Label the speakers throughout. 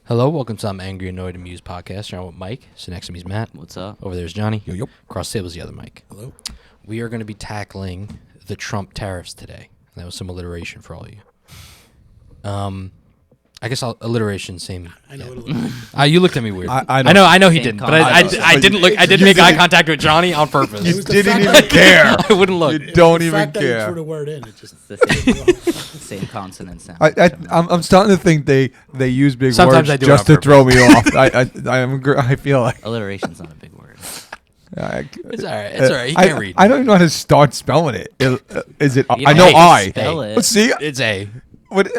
Speaker 1: Hello, welcome to I'm Angry, Annoyed, Amused podcast. I'm with Mike. So next to me is Matt.
Speaker 2: What's up?
Speaker 1: Over there's Johnny.
Speaker 3: Yo.
Speaker 1: Across the table is the other Mike.
Speaker 3: Hello.
Speaker 1: We are going to be tackling the Trump tariffs today. That was some alliteration for all of you. I guess alliteration same.
Speaker 3: I know it.
Speaker 1: You looked at me weird.
Speaker 3: I
Speaker 1: know he
Speaker 2: Same
Speaker 1: didn't, but I didn't look. I didn't
Speaker 3: You
Speaker 1: make eye
Speaker 3: didn't.
Speaker 1: contact with Johnny on purpose.
Speaker 3: You didn't even care.
Speaker 1: I wouldn't look.
Speaker 3: You don't
Speaker 4: the
Speaker 3: even
Speaker 4: fact that you
Speaker 3: care.
Speaker 4: threw the word in, it just
Speaker 2: It's the same consonant sound.
Speaker 3: I'm starting to think they use big
Speaker 1: Sometimes I
Speaker 3: words
Speaker 1: do it
Speaker 3: just
Speaker 1: on
Speaker 3: to throw me off. I feel like
Speaker 2: Alliteration's not a big word.
Speaker 1: It's all right. It's all right. He can't read.
Speaker 3: I don't even know how to start spelling it. Is it?
Speaker 2: You
Speaker 3: I
Speaker 2: don't
Speaker 3: know
Speaker 2: have to
Speaker 3: I.
Speaker 2: spell it.
Speaker 3: See,
Speaker 1: It's a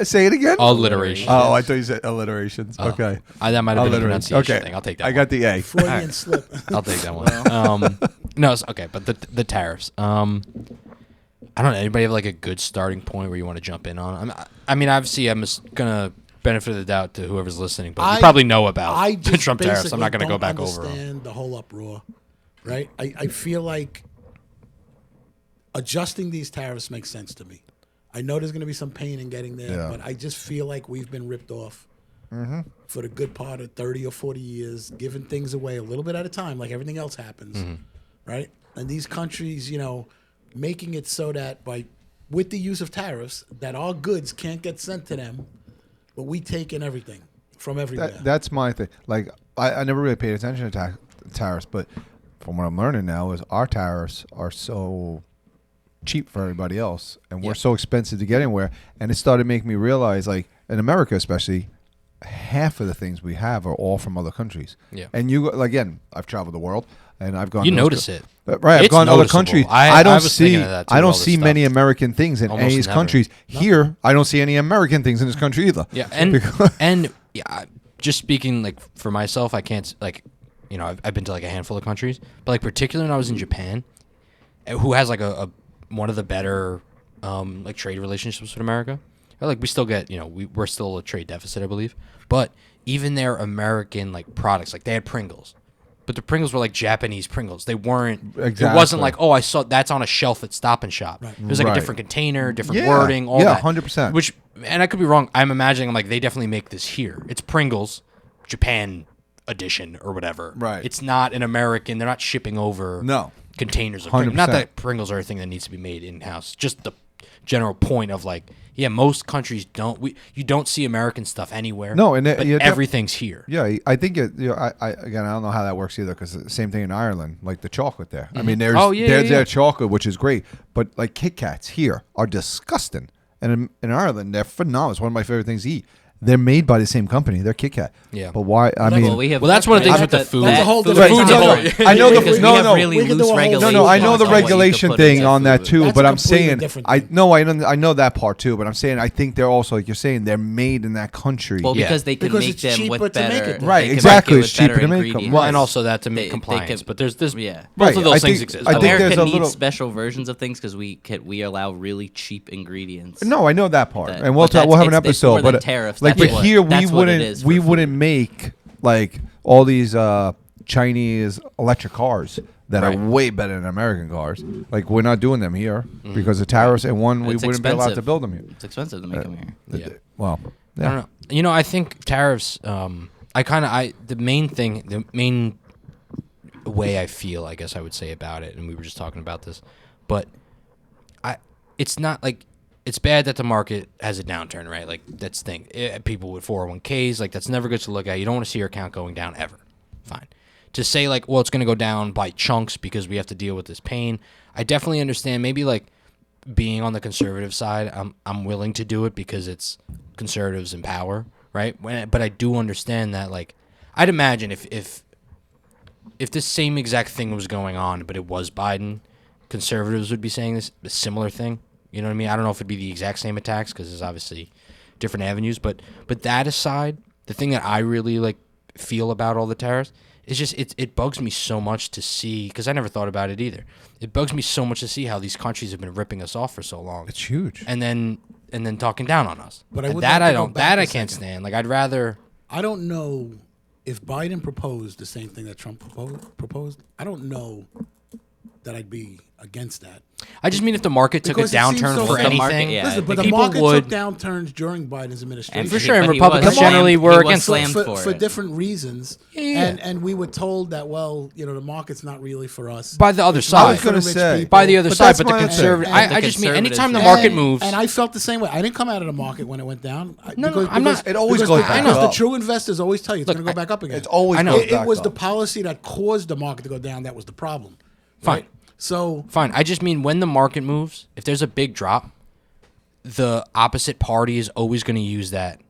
Speaker 3: say it again.
Speaker 1: alliteration.
Speaker 3: Oh, I thought you said alliterations. Okay.
Speaker 1: That might have been a
Speaker 3: Alliteration.
Speaker 1: pronunciation
Speaker 3: Okay.
Speaker 1: thing. I'll take that
Speaker 3: I
Speaker 1: one.
Speaker 3: got the A.
Speaker 4: Freudian slip.
Speaker 1: I'll take that one. No, it's okay, but the tariffs. I don't know. Anybody have like a good starting point where you want to jump in on? I mean, obviously, I'm just gonna benefit of the doubt to whoever's listening, but you probably know about
Speaker 4: I
Speaker 1: the
Speaker 4: just
Speaker 1: Trump tariffs. I'm not gonna
Speaker 4: basically
Speaker 1: go back
Speaker 4: don't
Speaker 1: over them.
Speaker 4: understand the whole uproar, right? I feel like adjusting these tariffs makes sense to me. I know there's going to be some pain in getting there,
Speaker 3: Yeah.
Speaker 4: but I just feel like we've been ripped off for the good part of 30 or 40 years, giving things away a little bit at a time, like everything else happens, right? And these countries, making it so that with the use of tariffs, that our goods can't get sent to them, but we take in everything from everywhere.
Speaker 3: That's my thing. Like I never really paid attention to tariffs, but from what I'm learning now is our tariffs are so cheap for everybody else, and we're so expensive to get anywhere. And it started making me realize, like in America especially, half of the things we have are all from other countries.
Speaker 1: Yeah.
Speaker 3: And again, I've traveled the world, and I've gone.
Speaker 1: You
Speaker 3: to
Speaker 1: notice it.
Speaker 3: Right, I've
Speaker 1: It's
Speaker 3: gone to other
Speaker 1: noticeable.
Speaker 3: countries.
Speaker 1: I
Speaker 3: don't
Speaker 1: was
Speaker 3: see.
Speaker 1: thinking of that too,
Speaker 3: I don't
Speaker 1: all this
Speaker 3: see many
Speaker 1: stuff.
Speaker 3: American things in
Speaker 1: Almost
Speaker 3: any of these
Speaker 1: never.
Speaker 3: countries. Here, I don't see any American things in this country either.
Speaker 1: Yeah, and
Speaker 3: Because-
Speaker 1: just speaking like for myself, I can't I've been to like a handful of countries, but like particularly when I was in Japan, who has like a one of the better like trade relationships with America. Like we still get we're still a trade deficit, I believe, but even their American like products, like they had Pringles. But the Pringles were like Japanese Pringles. They weren't. It wasn't like, oh, I saw that's on a shelf at Stop and Shop. Right. It was like a different container, different wording, all that.
Speaker 3: 100%.
Speaker 1: Which, and I could be wrong. I'm imagining like they definitely make this here. It's Pringles, Japan edition or whatever.
Speaker 3: Right.
Speaker 1: It's not an American. They're not shipping over.
Speaker 3: No.
Speaker 1: Containers of Pringles.
Speaker 3: 100%.
Speaker 1: Not that Pringles are a thing that needs to be made in house. Just the general point of like, yeah, most countries don't. You don't see American stuff anywhere.
Speaker 3: No, and
Speaker 1: but everything's here.
Speaker 3: Yeah, I think I don't know how that works either, because the same thing in Ireland, like the chocolate there. I mean, there's their chocolate, which is great, but like Kit Kats here are disgusting, and in Ireland they're phenomenal. It's one of my favorite things to eat. They're made by the same company. They're Kit Kat.
Speaker 1: Yeah.
Speaker 3: But why? I mean,
Speaker 1: well, that's one of the things with the food.
Speaker 4: That's a whole
Speaker 1: The
Speaker 4: different
Speaker 1: food's
Speaker 4: topic.
Speaker 1: a whole-
Speaker 3: I know the
Speaker 2: Because
Speaker 3: no,
Speaker 2: we have
Speaker 3: no.
Speaker 2: really
Speaker 4: We could do
Speaker 2: loose
Speaker 4: a whole-
Speaker 2: regulations.
Speaker 3: No, I know
Speaker 2: on
Speaker 3: the
Speaker 2: what you can
Speaker 3: regulation
Speaker 2: put in
Speaker 3: thing
Speaker 2: your
Speaker 3: on that
Speaker 2: food.
Speaker 3: too,
Speaker 4: That's
Speaker 3: but
Speaker 4: a
Speaker 3: I'm saying
Speaker 4: completely different thing.
Speaker 3: I know that part too, but I'm saying I think they're also, like you're saying, they're made in that country.
Speaker 2: Well,
Speaker 1: Yeah.
Speaker 2: because they can
Speaker 4: Because
Speaker 2: make
Speaker 4: it's
Speaker 2: them
Speaker 4: cheaper
Speaker 2: with
Speaker 4: to make
Speaker 2: better.
Speaker 4: it.
Speaker 3: Right,
Speaker 2: they can
Speaker 3: exactly,
Speaker 2: make it
Speaker 3: it's
Speaker 2: with better
Speaker 3: cheaper to make them.
Speaker 2: ingredients.
Speaker 1: Well, and also that to make
Speaker 2: They
Speaker 1: compliance.
Speaker 2: can-
Speaker 1: But there's both
Speaker 3: Right,
Speaker 1: of those
Speaker 3: I
Speaker 1: things
Speaker 3: think-
Speaker 1: exist.
Speaker 3: I think
Speaker 2: America
Speaker 3: there's a
Speaker 2: needs
Speaker 3: little-
Speaker 2: special versions of things because we allow really cheap ingredients.
Speaker 3: No, I know that part,
Speaker 2: That-
Speaker 3: and we'll
Speaker 2: but that's-
Speaker 3: we'll have an
Speaker 2: it's more
Speaker 3: episode.
Speaker 2: than
Speaker 3: But
Speaker 2: tariffs.
Speaker 3: like,
Speaker 2: That's
Speaker 3: but
Speaker 2: what-
Speaker 3: here we
Speaker 2: that's what it
Speaker 3: wouldn't
Speaker 2: is for
Speaker 3: wouldn't
Speaker 2: food.
Speaker 3: make like all these Chinese electric cars that
Speaker 1: Right.
Speaker 3: are way better than American cars. Like we're not doing them here because of tariffs, and we
Speaker 2: It's
Speaker 3: wouldn't be allowed to
Speaker 2: expensive.
Speaker 3: build them here.
Speaker 2: It's expensive to make them here.
Speaker 1: Yeah.
Speaker 3: Well,
Speaker 1: I don't know. I think tariffs. The main way I feel, I guess I would say about it, and we were just talking about this, but it's not like it's bad that the market has a downturn, right? Like that's the thing. People with 401ks, like that's never good to look at. You don't want to see your account going down ever. Fine. To say like, well, it's going to go down by chunks because we have to deal with this pain. I definitely understand. Maybe like being on the conservative side, I'm willing to do it because it's conservatives in power, right? But I do understand that, like, I'd imagine if this same exact thing was going on, but it was Biden, conservatives would be saying a similar thing. You know what I mean? I don't know if it'd be the exact same attacks because there's obviously different avenues. But that aside, the thing that I really like feel about all the tariffs is just it bugs me so much to see, because I never thought about it either. It bugs me so much to see how these countries have been ripping us off for so long.
Speaker 3: it's huge.
Speaker 1: And then talking down on us.
Speaker 4: But I
Speaker 1: And
Speaker 4: would
Speaker 1: that
Speaker 4: like
Speaker 1: I
Speaker 4: to go
Speaker 1: don't.
Speaker 4: back
Speaker 1: That
Speaker 4: a
Speaker 1: I can't
Speaker 4: second.
Speaker 1: stand. Like I'd rather.
Speaker 4: I don't know if Biden proposed the same thing that Trump proposed. I don't know that I'd be against that.
Speaker 1: I just mean if the market took a
Speaker 4: Because it seems
Speaker 1: downturn
Speaker 4: so
Speaker 1: for
Speaker 4: simple.
Speaker 1: anything,
Speaker 2: Yeah,
Speaker 4: Listen, but the
Speaker 1: people
Speaker 4: market
Speaker 1: would.
Speaker 4: took downturns during Biden's administration.
Speaker 1: For sure, and
Speaker 2: but he
Speaker 1: Republicans
Speaker 2: was slammed-
Speaker 1: generally were
Speaker 2: he was
Speaker 1: against
Speaker 2: slammed
Speaker 1: it.
Speaker 4: for
Speaker 2: it.
Speaker 4: different reasons.
Speaker 1: Yeah.
Speaker 4: And we were told that, well, the market's not really for us.
Speaker 1: By the other
Speaker 4: It's not
Speaker 1: side.
Speaker 4: for the
Speaker 3: I was
Speaker 4: rich
Speaker 3: gonna say.
Speaker 4: people.
Speaker 1: By the other
Speaker 3: But
Speaker 1: side,
Speaker 3: that's
Speaker 1: but the
Speaker 3: my thing.
Speaker 1: conservative.
Speaker 2: And
Speaker 1: I
Speaker 2: the
Speaker 1: just mean
Speaker 2: conservatives
Speaker 1: anytime the
Speaker 2: say-
Speaker 1: market moves.
Speaker 4: And I felt the same way. I didn't come out of the market when it went down.
Speaker 1: No, I'm not-
Speaker 3: It always
Speaker 4: because
Speaker 3: goes back
Speaker 4: because
Speaker 3: up.
Speaker 4: the true investors always tell you it's
Speaker 1: Look,
Speaker 4: going to go back up again.
Speaker 3: It's always
Speaker 1: I know.
Speaker 3: goes
Speaker 4: It
Speaker 3: back
Speaker 4: was
Speaker 3: up.
Speaker 4: the policy that caused the market to go down that was the problem.
Speaker 1: Fine.
Speaker 4: Right? So
Speaker 1: Fine. I just mean when the market moves, if there's a big drop, the opposite party is always going to use that,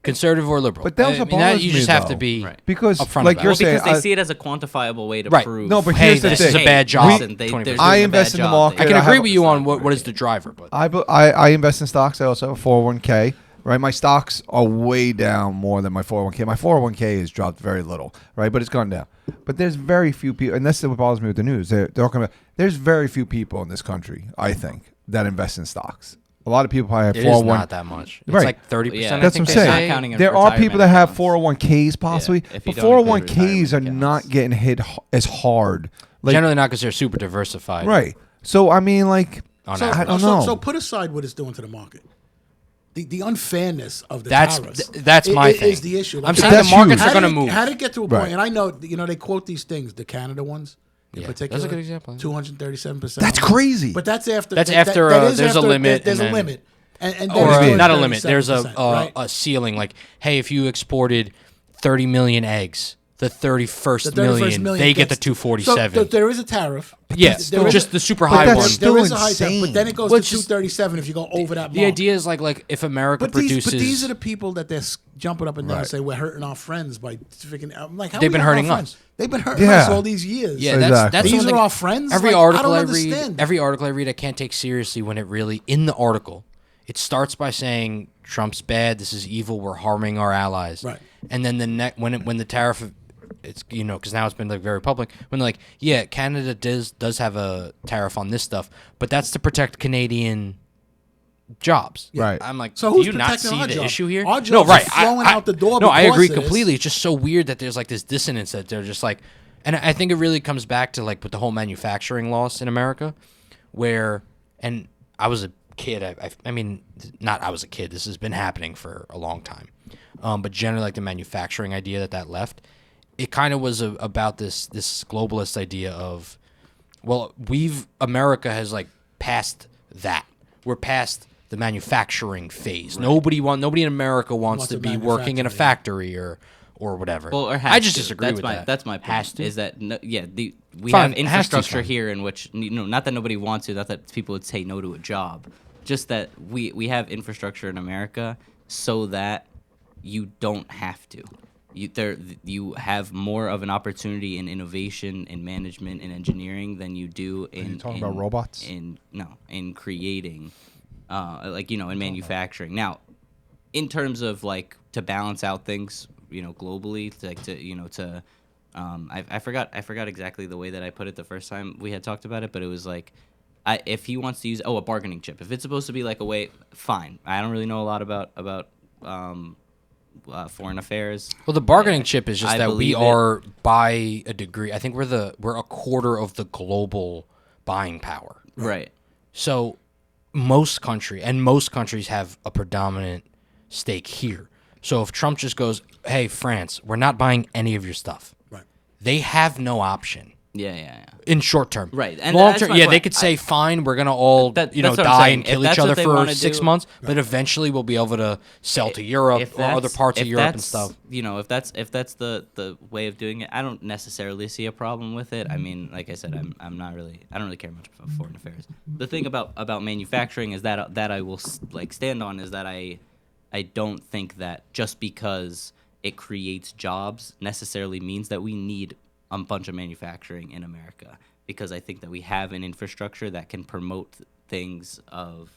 Speaker 1: conservative or liberal.
Speaker 3: But that's
Speaker 1: I
Speaker 3: what
Speaker 1: mean, that
Speaker 3: bothers
Speaker 1: you
Speaker 3: me,
Speaker 1: just have
Speaker 3: though.
Speaker 1: to be
Speaker 2: Right.
Speaker 3: Because,
Speaker 1: upfront
Speaker 3: like
Speaker 1: about
Speaker 3: you're
Speaker 1: it.
Speaker 3: saying,
Speaker 2: Because they see it as a quantifiable way to
Speaker 1: Right.
Speaker 2: prove.
Speaker 3: No, but
Speaker 1: Hey,
Speaker 3: here's the
Speaker 1: this
Speaker 3: thing.
Speaker 1: is a
Speaker 2: hey,
Speaker 1: bad job.
Speaker 2: listen,
Speaker 1: 20%.
Speaker 2: they're
Speaker 3: I
Speaker 2: doing a
Speaker 3: invest
Speaker 2: bad
Speaker 3: in the
Speaker 2: job.
Speaker 3: market.
Speaker 1: I can
Speaker 3: I
Speaker 1: agree
Speaker 3: have-
Speaker 1: with you on what is the driver, but
Speaker 3: I invest in stocks. I also have a 401k. Right, my stocks are way down more than my 401k. My 401k has dropped very little, right, but it's gone down. But there's very few people, and that's what bothers me with the news. They're talking about there's very few people in this country, I think, that invest in stocks. A lot of people probably have
Speaker 1: it
Speaker 3: 401.
Speaker 1: is not that much. It's
Speaker 3: Right.
Speaker 1: like 30%.
Speaker 2: Yeah,
Speaker 1: I
Speaker 3: That's
Speaker 1: think
Speaker 3: what I'm
Speaker 1: they
Speaker 3: saying.
Speaker 1: say.
Speaker 2: Not counting
Speaker 3: There are people that
Speaker 2: retirement
Speaker 3: have
Speaker 2: accounts.
Speaker 3: 401ks possibly,
Speaker 2: if you
Speaker 3: but
Speaker 2: don't include
Speaker 3: 401ks are
Speaker 2: retirement
Speaker 3: not
Speaker 2: accounts.
Speaker 3: getting hit as hard. Like,
Speaker 1: Generally not because they're super diversified.
Speaker 3: right. So I mean, like,
Speaker 1: On
Speaker 4: So,
Speaker 1: average.
Speaker 3: I don't
Speaker 4: so,
Speaker 3: know.
Speaker 4: so put aside what it's doing to the market. The unfairness of the
Speaker 1: That's
Speaker 4: tariffs.
Speaker 1: that's my thing.
Speaker 4: Is the issue.
Speaker 1: I'm
Speaker 4: Like,
Speaker 1: saying
Speaker 3: that's
Speaker 1: the markets
Speaker 3: huge.
Speaker 1: are going to move.
Speaker 4: How did it get to a
Speaker 3: Right.
Speaker 4: point? And I know, they quote these things, the Canada ones in
Speaker 1: Yeah,
Speaker 4: particular.
Speaker 1: that's a good example.
Speaker 4: 237%.
Speaker 3: That's crazy.
Speaker 4: But that's after.
Speaker 1: That's
Speaker 4: that
Speaker 1: after,
Speaker 4: is
Speaker 1: there's a
Speaker 4: after-
Speaker 1: limit,
Speaker 4: There's
Speaker 1: and
Speaker 4: a
Speaker 1: then-
Speaker 4: limit. And
Speaker 1: Or
Speaker 4: then it's
Speaker 1: not a limit. There's
Speaker 4: 37%, right?
Speaker 1: a ceiling. Like, hey, if you exported 30 million eggs, the 31st,
Speaker 4: The 31st
Speaker 1: million, they get the
Speaker 4: gets-
Speaker 1: 247.
Speaker 4: So there is a tariff.
Speaker 1: Yeah,
Speaker 4: There is
Speaker 1: just
Speaker 4: a-
Speaker 1: the super
Speaker 3: but
Speaker 1: high
Speaker 3: that's
Speaker 1: one.
Speaker 3: still
Speaker 4: there is a high tariff,
Speaker 3: insane.
Speaker 4: but then it goes
Speaker 1: Well,
Speaker 4: to
Speaker 1: it's just-
Speaker 4: 237 if you go over that mark.
Speaker 1: The idea is like if America
Speaker 4: But
Speaker 1: produces,
Speaker 4: these are the people that they're jumping up and down and
Speaker 3: Right.
Speaker 4: say we're hurting our friends by freaking. I'm like, how
Speaker 1: They've
Speaker 4: are we
Speaker 1: been
Speaker 4: hurting
Speaker 1: hurting
Speaker 4: our
Speaker 1: us.
Speaker 4: friends? They've been hurting
Speaker 3: Yeah.
Speaker 4: us all these years.
Speaker 1: yeah,
Speaker 3: Exactly.
Speaker 1: that's
Speaker 4: These
Speaker 1: something-
Speaker 4: are our friends?
Speaker 1: Every
Speaker 4: Like, I
Speaker 1: article
Speaker 4: don't
Speaker 1: I read,
Speaker 4: understand.
Speaker 1: every article I read, I can't take seriously when it really in the article. It starts by saying Trump's bad. This is evil. We're harming our allies.
Speaker 4: Right.
Speaker 1: And then when the tariff, it's because now it's been like very public. When they're like, yeah, Canada does have a tariff on this stuff, but that's to protect Canadian jobs.
Speaker 3: Right.
Speaker 1: I'm like,
Speaker 4: So
Speaker 1: do
Speaker 4: who's
Speaker 1: you not
Speaker 4: protecting
Speaker 1: see
Speaker 4: our
Speaker 1: the
Speaker 4: jobs?
Speaker 1: issue here?
Speaker 4: Our
Speaker 1: no,
Speaker 4: jobs are
Speaker 1: right.
Speaker 4: flowing out the door
Speaker 1: No, I
Speaker 4: because
Speaker 1: agree
Speaker 4: of this.
Speaker 1: completely. It's just so weird that there's like this dissonance that they're just like, and I think it really comes back to like with the whole manufacturing loss in America, where, and I was a kid. I mean, not I was a kid. This has been happening for a long time, but generally like the manufacturing idea that left, it kind of was about this globalist idea of, well, America has like passed that. We're past the manufacturing phase. Right. Nobody in America wants to be working in a factory or whatever.
Speaker 2: Well, or
Speaker 1: I just
Speaker 2: to.
Speaker 1: disagree
Speaker 2: That's
Speaker 1: with
Speaker 2: my,
Speaker 1: that.
Speaker 2: That's my point.
Speaker 1: Has to.
Speaker 2: Is that we
Speaker 1: Fine,
Speaker 2: have
Speaker 1: it has to,
Speaker 2: infrastructure
Speaker 1: fine.
Speaker 2: here in which not that nobody wants to, not that people would say no to a job, just that we have infrastructure in America so that you don't have to. You have more of an opportunity in innovation, in management, in engineering than you do in.
Speaker 3: you talking about robots?
Speaker 2: In creating, in manufacturing. Now, in terms of like to balance out things, globally, I forgot exactly the way that I put it the first time we had talked about it, but it was like, if he wants to use a bargaining chip, if it's supposed to be like a way, fine. I don't really know a lot about foreign affairs.
Speaker 1: Well, the bargaining chip is just
Speaker 2: I
Speaker 1: that we
Speaker 2: believe it.
Speaker 1: are by a degree. I think we're a quarter of the global buying power.
Speaker 2: Right.
Speaker 1: So most countries have a predominant stake here. So if Trump just goes, "Hey, France, we're not buying any of your stuff,"
Speaker 4: Right.
Speaker 1: they have no option.
Speaker 2: Yeah.
Speaker 1: In short term,
Speaker 2: Right, and
Speaker 1: long
Speaker 2: that's
Speaker 1: term,
Speaker 2: my
Speaker 1: yeah,
Speaker 2: point.
Speaker 1: they could say, "Fine, we're gonna all
Speaker 2: That's what I'm
Speaker 1: die
Speaker 2: saying.
Speaker 1: and kill
Speaker 2: If
Speaker 1: each
Speaker 2: that's
Speaker 1: other
Speaker 2: what they
Speaker 1: for
Speaker 2: wanna
Speaker 1: 6
Speaker 2: do-
Speaker 1: months," but eventually we'll be able to sell to Europe or other parts of Europe and stuff.
Speaker 2: If that's the way of doing it, I don't necessarily see a problem with it. I mean, like I said, I don't really care much about foreign affairs. The thing about manufacturing is that I will stand on is that I don't think that just because it creates jobs necessarily means that we need a bunch of manufacturing in America, because I think that we have an infrastructure that can promote things of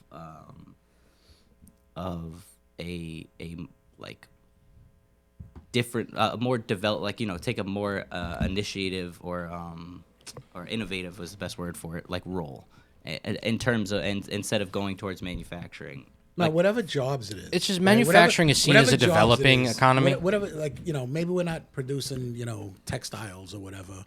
Speaker 2: a like different, more developed, take a more initiative or innovative was the best word for it, like role in terms of, and instead of going towards manufacturing.
Speaker 4: Now, whatever jobs it is.
Speaker 1: It's just
Speaker 4: right?
Speaker 1: manufacturing is seen as a
Speaker 4: whatever jobs
Speaker 1: developing
Speaker 4: it is,
Speaker 1: economy.
Speaker 4: Whatever, maybe we're not producing, textiles or whatever,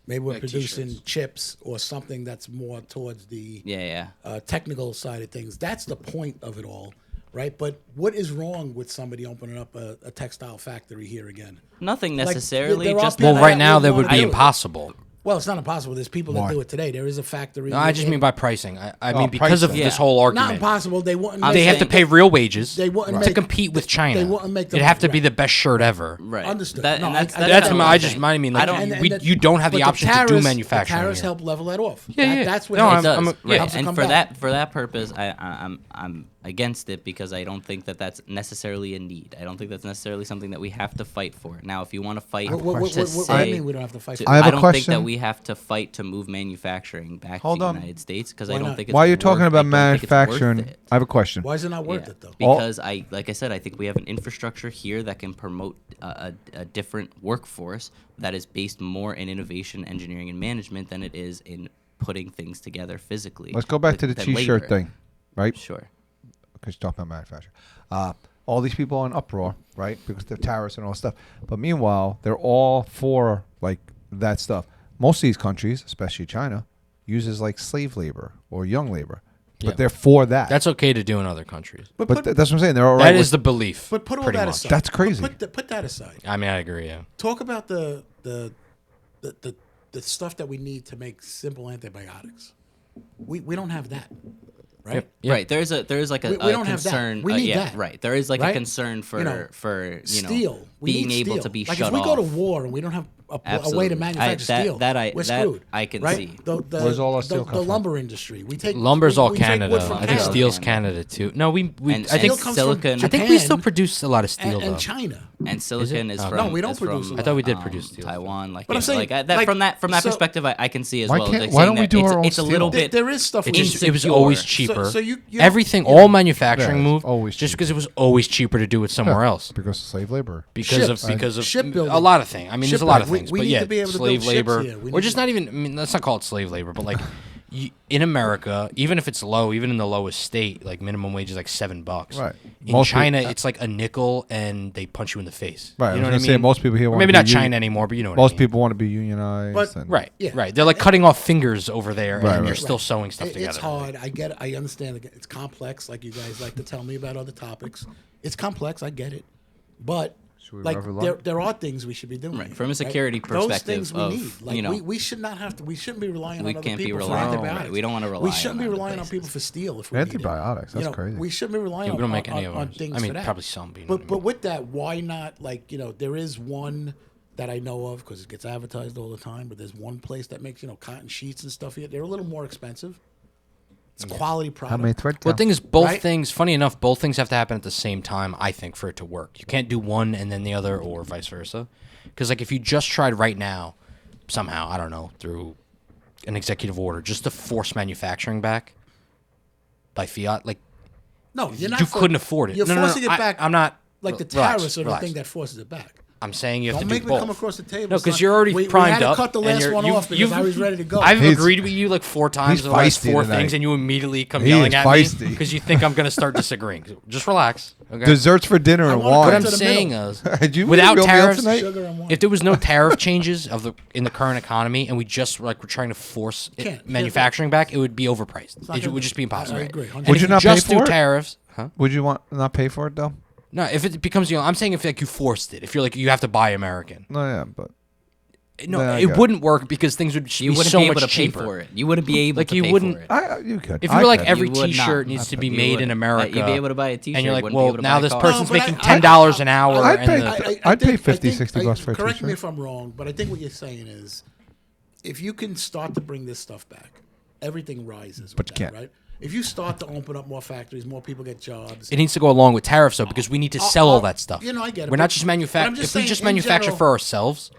Speaker 4: Maybe we're
Speaker 1: Like
Speaker 4: producing
Speaker 1: t-shirts.
Speaker 4: chips or something that's more towards the
Speaker 2: Yeah.
Speaker 4: technical side of things. That's the point of it all, right? But what is wrong with somebody opening up a textile factory here again?
Speaker 2: Nothing
Speaker 4: Like,
Speaker 2: necessarily.
Speaker 4: there are
Speaker 2: Just
Speaker 4: people
Speaker 1: Well,
Speaker 2: that
Speaker 1: right now that
Speaker 4: wanna
Speaker 1: would be
Speaker 4: do it.
Speaker 1: impossible.
Speaker 4: Well, it's not impossible. There's people
Speaker 3: Why?
Speaker 4: that do it today. There is a factory.
Speaker 1: No, I just
Speaker 4: in-
Speaker 1: mean by pricing. I mean because of
Speaker 3: pricing.
Speaker 1: this
Speaker 2: Yeah.
Speaker 1: whole
Speaker 4: not
Speaker 1: argument.
Speaker 4: impossible. They wouldn't.
Speaker 2: I'm
Speaker 1: They
Speaker 4: make-
Speaker 1: have to
Speaker 2: saying-
Speaker 1: pay real wages
Speaker 4: They wouldn't
Speaker 1: to
Speaker 4: make-
Speaker 1: compete with China.
Speaker 4: they wouldn't make the
Speaker 1: It'd have to be
Speaker 4: money,
Speaker 1: the best shirt ever.
Speaker 2: right.
Speaker 4: Understood.
Speaker 2: That,
Speaker 4: No,
Speaker 2: and
Speaker 4: I-
Speaker 2: that's,
Speaker 4: I-
Speaker 1: That's
Speaker 2: the
Speaker 1: my.
Speaker 2: one
Speaker 1: I just
Speaker 2: thing.
Speaker 1: I mean
Speaker 2: I
Speaker 1: like
Speaker 2: don't.
Speaker 1: you don't have
Speaker 4: but
Speaker 1: the option to do
Speaker 4: tariffs-
Speaker 1: manufacturing.
Speaker 4: The tariffs
Speaker 1: here.
Speaker 4: help level that off.
Speaker 1: Yeah.
Speaker 4: That's what
Speaker 1: No,
Speaker 4: it
Speaker 2: It does,
Speaker 1: I'm-
Speaker 2: right?
Speaker 4: helps it
Speaker 2: And
Speaker 4: come
Speaker 2: for
Speaker 4: back.
Speaker 2: that purpose, I'm against it because I don't think that that's necessarily a need. I don't think that's necessarily something that we have to fight for. Now, if you want to fight
Speaker 4: What
Speaker 2: to
Speaker 4: do
Speaker 2: say,
Speaker 4: you mean we don't have to fight?
Speaker 2: to-
Speaker 4: for
Speaker 3: I have
Speaker 2: I
Speaker 3: a
Speaker 2: don't think that
Speaker 3: question.
Speaker 2: we have to fight to move manufacturing back
Speaker 3: Hold
Speaker 2: to the
Speaker 3: on.
Speaker 2: United States because
Speaker 4: Why
Speaker 2: I don't
Speaker 4: not?
Speaker 2: think it's
Speaker 3: Why are you
Speaker 2: worth-
Speaker 3: talking
Speaker 2: I
Speaker 3: about
Speaker 2: don't think it's worth
Speaker 3: manufacturing?
Speaker 2: it.
Speaker 3: I have a question.
Speaker 4: Why is it not worth
Speaker 2: Yeah.
Speaker 4: it though?
Speaker 2: Because like I said, I think we have an infrastructure here that can promote a different workforce that is based more in innovation, engineering, and management than it is in putting things together physically.
Speaker 3: Let's go back to the
Speaker 2: than
Speaker 3: T-shirt
Speaker 2: labor.
Speaker 3: thing, right?
Speaker 2: Sure.
Speaker 3: Because you're talking about manufacturing. All these people are in uproar, right? Because the tariffs and all stuff. But meanwhile, they're all for like that stuff. Most of these countries, especially China, uses like slave labor or young labor,
Speaker 1: Yeah.
Speaker 3: but they're for that.
Speaker 1: That's okay to do in other countries.
Speaker 3: but that's what I'm saying. They're all right.
Speaker 1: That
Speaker 3: with-
Speaker 1: is the belief.
Speaker 4: But put all
Speaker 1: pretty
Speaker 4: that
Speaker 1: much.
Speaker 4: aside.
Speaker 3: That's crazy.
Speaker 4: Put that aside.
Speaker 1: I mean, I agree. Yeah.
Speaker 4: Talk about the stuff that we need to make simple antibiotics. We don't have that, right?
Speaker 1: Yeah.
Speaker 2: Right. There is like a,
Speaker 4: We don't have that.
Speaker 2: concern.
Speaker 4: We need
Speaker 2: yeah,
Speaker 4: that.
Speaker 2: Right. There is like a
Speaker 4: Right?
Speaker 2: concern for
Speaker 4: You know,
Speaker 2: for
Speaker 4: Steel. We
Speaker 2: being
Speaker 4: need
Speaker 2: able
Speaker 4: steel.
Speaker 2: to be
Speaker 4: like
Speaker 2: shut
Speaker 4: if we
Speaker 2: off.
Speaker 4: go to war and we don't have a way
Speaker 2: Absolutely.
Speaker 4: to manufacture steel, we're
Speaker 2: that
Speaker 4: screwed.
Speaker 2: I can
Speaker 4: right?
Speaker 2: see.
Speaker 3: Where's all our steel
Speaker 4: the
Speaker 3: come from?
Speaker 4: lumber industry? We take
Speaker 1: Lumber's
Speaker 4: we,
Speaker 1: all
Speaker 4: we take
Speaker 1: Canada.
Speaker 4: wood from
Speaker 1: I think
Speaker 2: Canada.
Speaker 1: steel's Canada too. No, we
Speaker 2: And
Speaker 1: I think
Speaker 4: Steel comes from
Speaker 2: silicon.
Speaker 1: I think we still
Speaker 4: Japan
Speaker 1: produce a lot of steel
Speaker 4: and
Speaker 1: though.
Speaker 4: China.
Speaker 2: And silicon is
Speaker 1: Oh,
Speaker 2: from
Speaker 4: no, we don't
Speaker 2: is
Speaker 4: produce
Speaker 2: from,
Speaker 4: a
Speaker 1: I thought we did produce steel.
Speaker 2: Taiwan. Like,
Speaker 4: But I'm
Speaker 2: yeah,
Speaker 4: saying,
Speaker 2: like that
Speaker 4: like,
Speaker 2: from that
Speaker 4: so-
Speaker 2: perspective, I can see as
Speaker 3: Why
Speaker 2: well.
Speaker 3: can't-
Speaker 2: Like
Speaker 3: why
Speaker 2: saying
Speaker 3: don't we
Speaker 2: that
Speaker 3: do
Speaker 2: it's,
Speaker 3: our own
Speaker 2: it's a little
Speaker 3: steel?
Speaker 2: bit.
Speaker 4: There is stuff.
Speaker 2: It's
Speaker 4: we
Speaker 2: just-
Speaker 4: can
Speaker 1: It was
Speaker 4: do.
Speaker 1: always
Speaker 4: So-
Speaker 1: cheaper.
Speaker 4: So you
Speaker 1: Everything,
Speaker 4: you
Speaker 1: all
Speaker 4: know,
Speaker 1: manufacturing
Speaker 3: Yeah, it's
Speaker 1: moved
Speaker 3: always
Speaker 1: just
Speaker 3: cheaper.
Speaker 1: because it was always cheaper to do it somewhere else.
Speaker 3: because of slave labor.
Speaker 1: Because
Speaker 4: Ships.
Speaker 1: of
Speaker 4: Shipbuilding.
Speaker 1: a lot of things. I mean, there's a lot of
Speaker 4: Shipbuilding.
Speaker 1: things,
Speaker 4: We
Speaker 1: but
Speaker 4: need
Speaker 1: yeah,
Speaker 4: to be able to
Speaker 1: slave
Speaker 4: build ships
Speaker 1: labor,
Speaker 4: here. We
Speaker 1: or
Speaker 4: need
Speaker 1: just
Speaker 4: to-
Speaker 1: not even. I mean, let's not call it slave labor, but like in America, even if it's low, even in the lowest state, like minimum wage is like $7.
Speaker 3: Right.
Speaker 1: In
Speaker 3: Most
Speaker 1: China,
Speaker 3: people-
Speaker 1: it's like a nickel, and they punch you in the face.
Speaker 3: Right.
Speaker 1: You know
Speaker 3: I
Speaker 1: what I
Speaker 3: was
Speaker 1: mean?
Speaker 3: gonna say most people here
Speaker 1: Or
Speaker 3: want
Speaker 1: maybe
Speaker 3: to
Speaker 1: not
Speaker 3: be
Speaker 1: China anymore, but you know what I
Speaker 3: Most
Speaker 1: mean.
Speaker 3: people want to be unionized.
Speaker 4: But-
Speaker 3: and-
Speaker 1: Right.
Speaker 4: Yeah.
Speaker 1: Right. They're like cutting off fingers over there,
Speaker 3: Right,
Speaker 1: and you're
Speaker 3: right.
Speaker 1: still sewing stuff together.
Speaker 4: It's hard. I get it. I understand. It's complex, like you guys like to tell me about other topics. It's complex. I get it. But
Speaker 3: Should we
Speaker 4: like
Speaker 3: rev it
Speaker 4: there,
Speaker 3: up?
Speaker 4: there are things we should be doing.
Speaker 2: Right,
Speaker 4: here,
Speaker 2: from a security
Speaker 4: Those
Speaker 2: perspective
Speaker 4: things we
Speaker 2: of,
Speaker 4: need. Like
Speaker 2: you know,
Speaker 4: we should not have to. We shouldn't be relying
Speaker 2: we
Speaker 4: on other
Speaker 2: can't be
Speaker 4: people
Speaker 2: relying
Speaker 4: for
Speaker 2: on-
Speaker 4: antibiotics.
Speaker 2: right, we don't wanna rely
Speaker 4: We shouldn't be
Speaker 2: on other
Speaker 4: relying on
Speaker 2: places.
Speaker 4: people for steel. If we need it.
Speaker 3: Antibiotics, that's
Speaker 4: You know,
Speaker 3: crazy.
Speaker 4: We shouldn't be relying
Speaker 1: Yeah, we don't
Speaker 4: on,
Speaker 1: make any
Speaker 4: on
Speaker 1: of ours.
Speaker 4: things
Speaker 1: I mean,
Speaker 4: for that.
Speaker 1: probably some.
Speaker 4: But with that, why not? Like there is one that I know of because it gets advertised all the time. But there's one place that makes cotton sheets and stuff here. They're a little more expensive. It's quality product.
Speaker 3: How many thread
Speaker 1: Well, the
Speaker 3: count?
Speaker 1: thing is, both
Speaker 4: Right?
Speaker 1: things. Funny enough, both things have to happen at the same time. I think for it to work, you can't do one and then the other, or vice versa. Because like if you just tried right now, somehow I don't know through an executive order just to force manufacturing back by fiat, like
Speaker 4: No, you're not.
Speaker 1: you couldn't afford it.
Speaker 4: You're
Speaker 1: No, no, no,
Speaker 4: forcing it back.
Speaker 1: I'm not.
Speaker 4: Like the
Speaker 1: relax,
Speaker 4: tariffs are the
Speaker 1: relax.
Speaker 4: thing that forces it back.
Speaker 1: I'm saying you have
Speaker 4: Don't
Speaker 1: to
Speaker 4: make
Speaker 1: do
Speaker 4: me
Speaker 1: both.
Speaker 4: come across the table.
Speaker 1: No, because
Speaker 4: son.
Speaker 1: you're already
Speaker 4: we
Speaker 1: primed
Speaker 4: had to
Speaker 1: up.
Speaker 4: cut the
Speaker 1: and
Speaker 4: last
Speaker 1: you're-
Speaker 4: one
Speaker 1: you've-
Speaker 4: off because
Speaker 1: you've-
Speaker 4: I was ready to go.
Speaker 1: I've
Speaker 3: He's-
Speaker 1: agreed with you like 4 times
Speaker 3: he's
Speaker 1: in the last
Speaker 3: feisty
Speaker 1: 4
Speaker 3: tonight.
Speaker 1: things, and you immediately come
Speaker 3: He
Speaker 1: yelling
Speaker 3: is
Speaker 1: at
Speaker 3: feisty.
Speaker 1: me because you think I'm going to start disagreeing. Just relax. Okay.
Speaker 3: Desserts for dinner and
Speaker 4: wanna
Speaker 3: wine.
Speaker 1: What
Speaker 4: cut
Speaker 1: I'm
Speaker 4: to the
Speaker 1: saying
Speaker 4: middle.
Speaker 1: is,
Speaker 3: Did you
Speaker 1: without
Speaker 3: reel me out
Speaker 1: tariffs,
Speaker 3: tonight?
Speaker 4: Sugar and wine.
Speaker 1: if there was no tariff changes in the current economy, and we just we're trying to force
Speaker 4: Can't.
Speaker 1: manufacturing back, it would be overpriced.
Speaker 4: not
Speaker 1: It
Speaker 4: gonna-
Speaker 1: would just be impossible.
Speaker 4: I agree, 100%.
Speaker 1: And
Speaker 3: Would
Speaker 1: if
Speaker 3: you not pay
Speaker 1: just do
Speaker 3: for it?
Speaker 1: tariffs? Huh?
Speaker 3: Would you want not pay for it though?
Speaker 1: No, if it becomes I'm saying if like you forced it, if you're like you have to buy American.
Speaker 3: No, yeah, but
Speaker 1: No,
Speaker 3: Yeah, I
Speaker 1: it
Speaker 3: got it.
Speaker 1: wouuld work because things would
Speaker 2: You
Speaker 1: be
Speaker 2: wouldn't
Speaker 1: so
Speaker 2: be able
Speaker 1: much
Speaker 2: to pay
Speaker 1: cheaper.
Speaker 2: for it. You wouldn't be able
Speaker 1: Like,
Speaker 2: to
Speaker 1: you
Speaker 2: pay
Speaker 1: wouldn't-
Speaker 2: for it.
Speaker 3: you could.
Speaker 1: If
Speaker 3: I
Speaker 1: you're like
Speaker 3: could.
Speaker 1: every
Speaker 2: You would
Speaker 1: T-shirt
Speaker 2: not.
Speaker 1: needs to
Speaker 2: You
Speaker 1: be made
Speaker 2: would-
Speaker 1: in America,
Speaker 2: You'd be able to buy a T-shirt.
Speaker 1: and you're like,
Speaker 2: wouldn't be
Speaker 1: well,
Speaker 2: able to
Speaker 1: now
Speaker 2: buy a
Speaker 1: this
Speaker 2: car.
Speaker 1: person's
Speaker 4: but
Speaker 1: making
Speaker 4: I-
Speaker 1: $10 an hour,
Speaker 3: I'd
Speaker 1: and
Speaker 3: pay-
Speaker 1: the,
Speaker 3: I'd pay
Speaker 4: think-
Speaker 3: 50,
Speaker 4: think-
Speaker 3: 60 bucks for a
Speaker 4: Correct me
Speaker 3: t-shirt.
Speaker 4: if I'm wrong, but I think what you're saying is, if you can start to bring this stuff back, everything rises.
Speaker 3: But
Speaker 4: with
Speaker 3: you
Speaker 4: that,
Speaker 3: can't.
Speaker 4: right? If you start to open up more factories, more people get jobs.
Speaker 1: it needs to go along with tariffs though, because we need to sell all that stuff.
Speaker 4: I get it.
Speaker 1: We're
Speaker 4: but-
Speaker 1: not just
Speaker 4: but I'm
Speaker 1: manufacturing. If we
Speaker 4: saying
Speaker 1: just
Speaker 4: in
Speaker 1: manufacture
Speaker 4: general-
Speaker 1: for ourselves,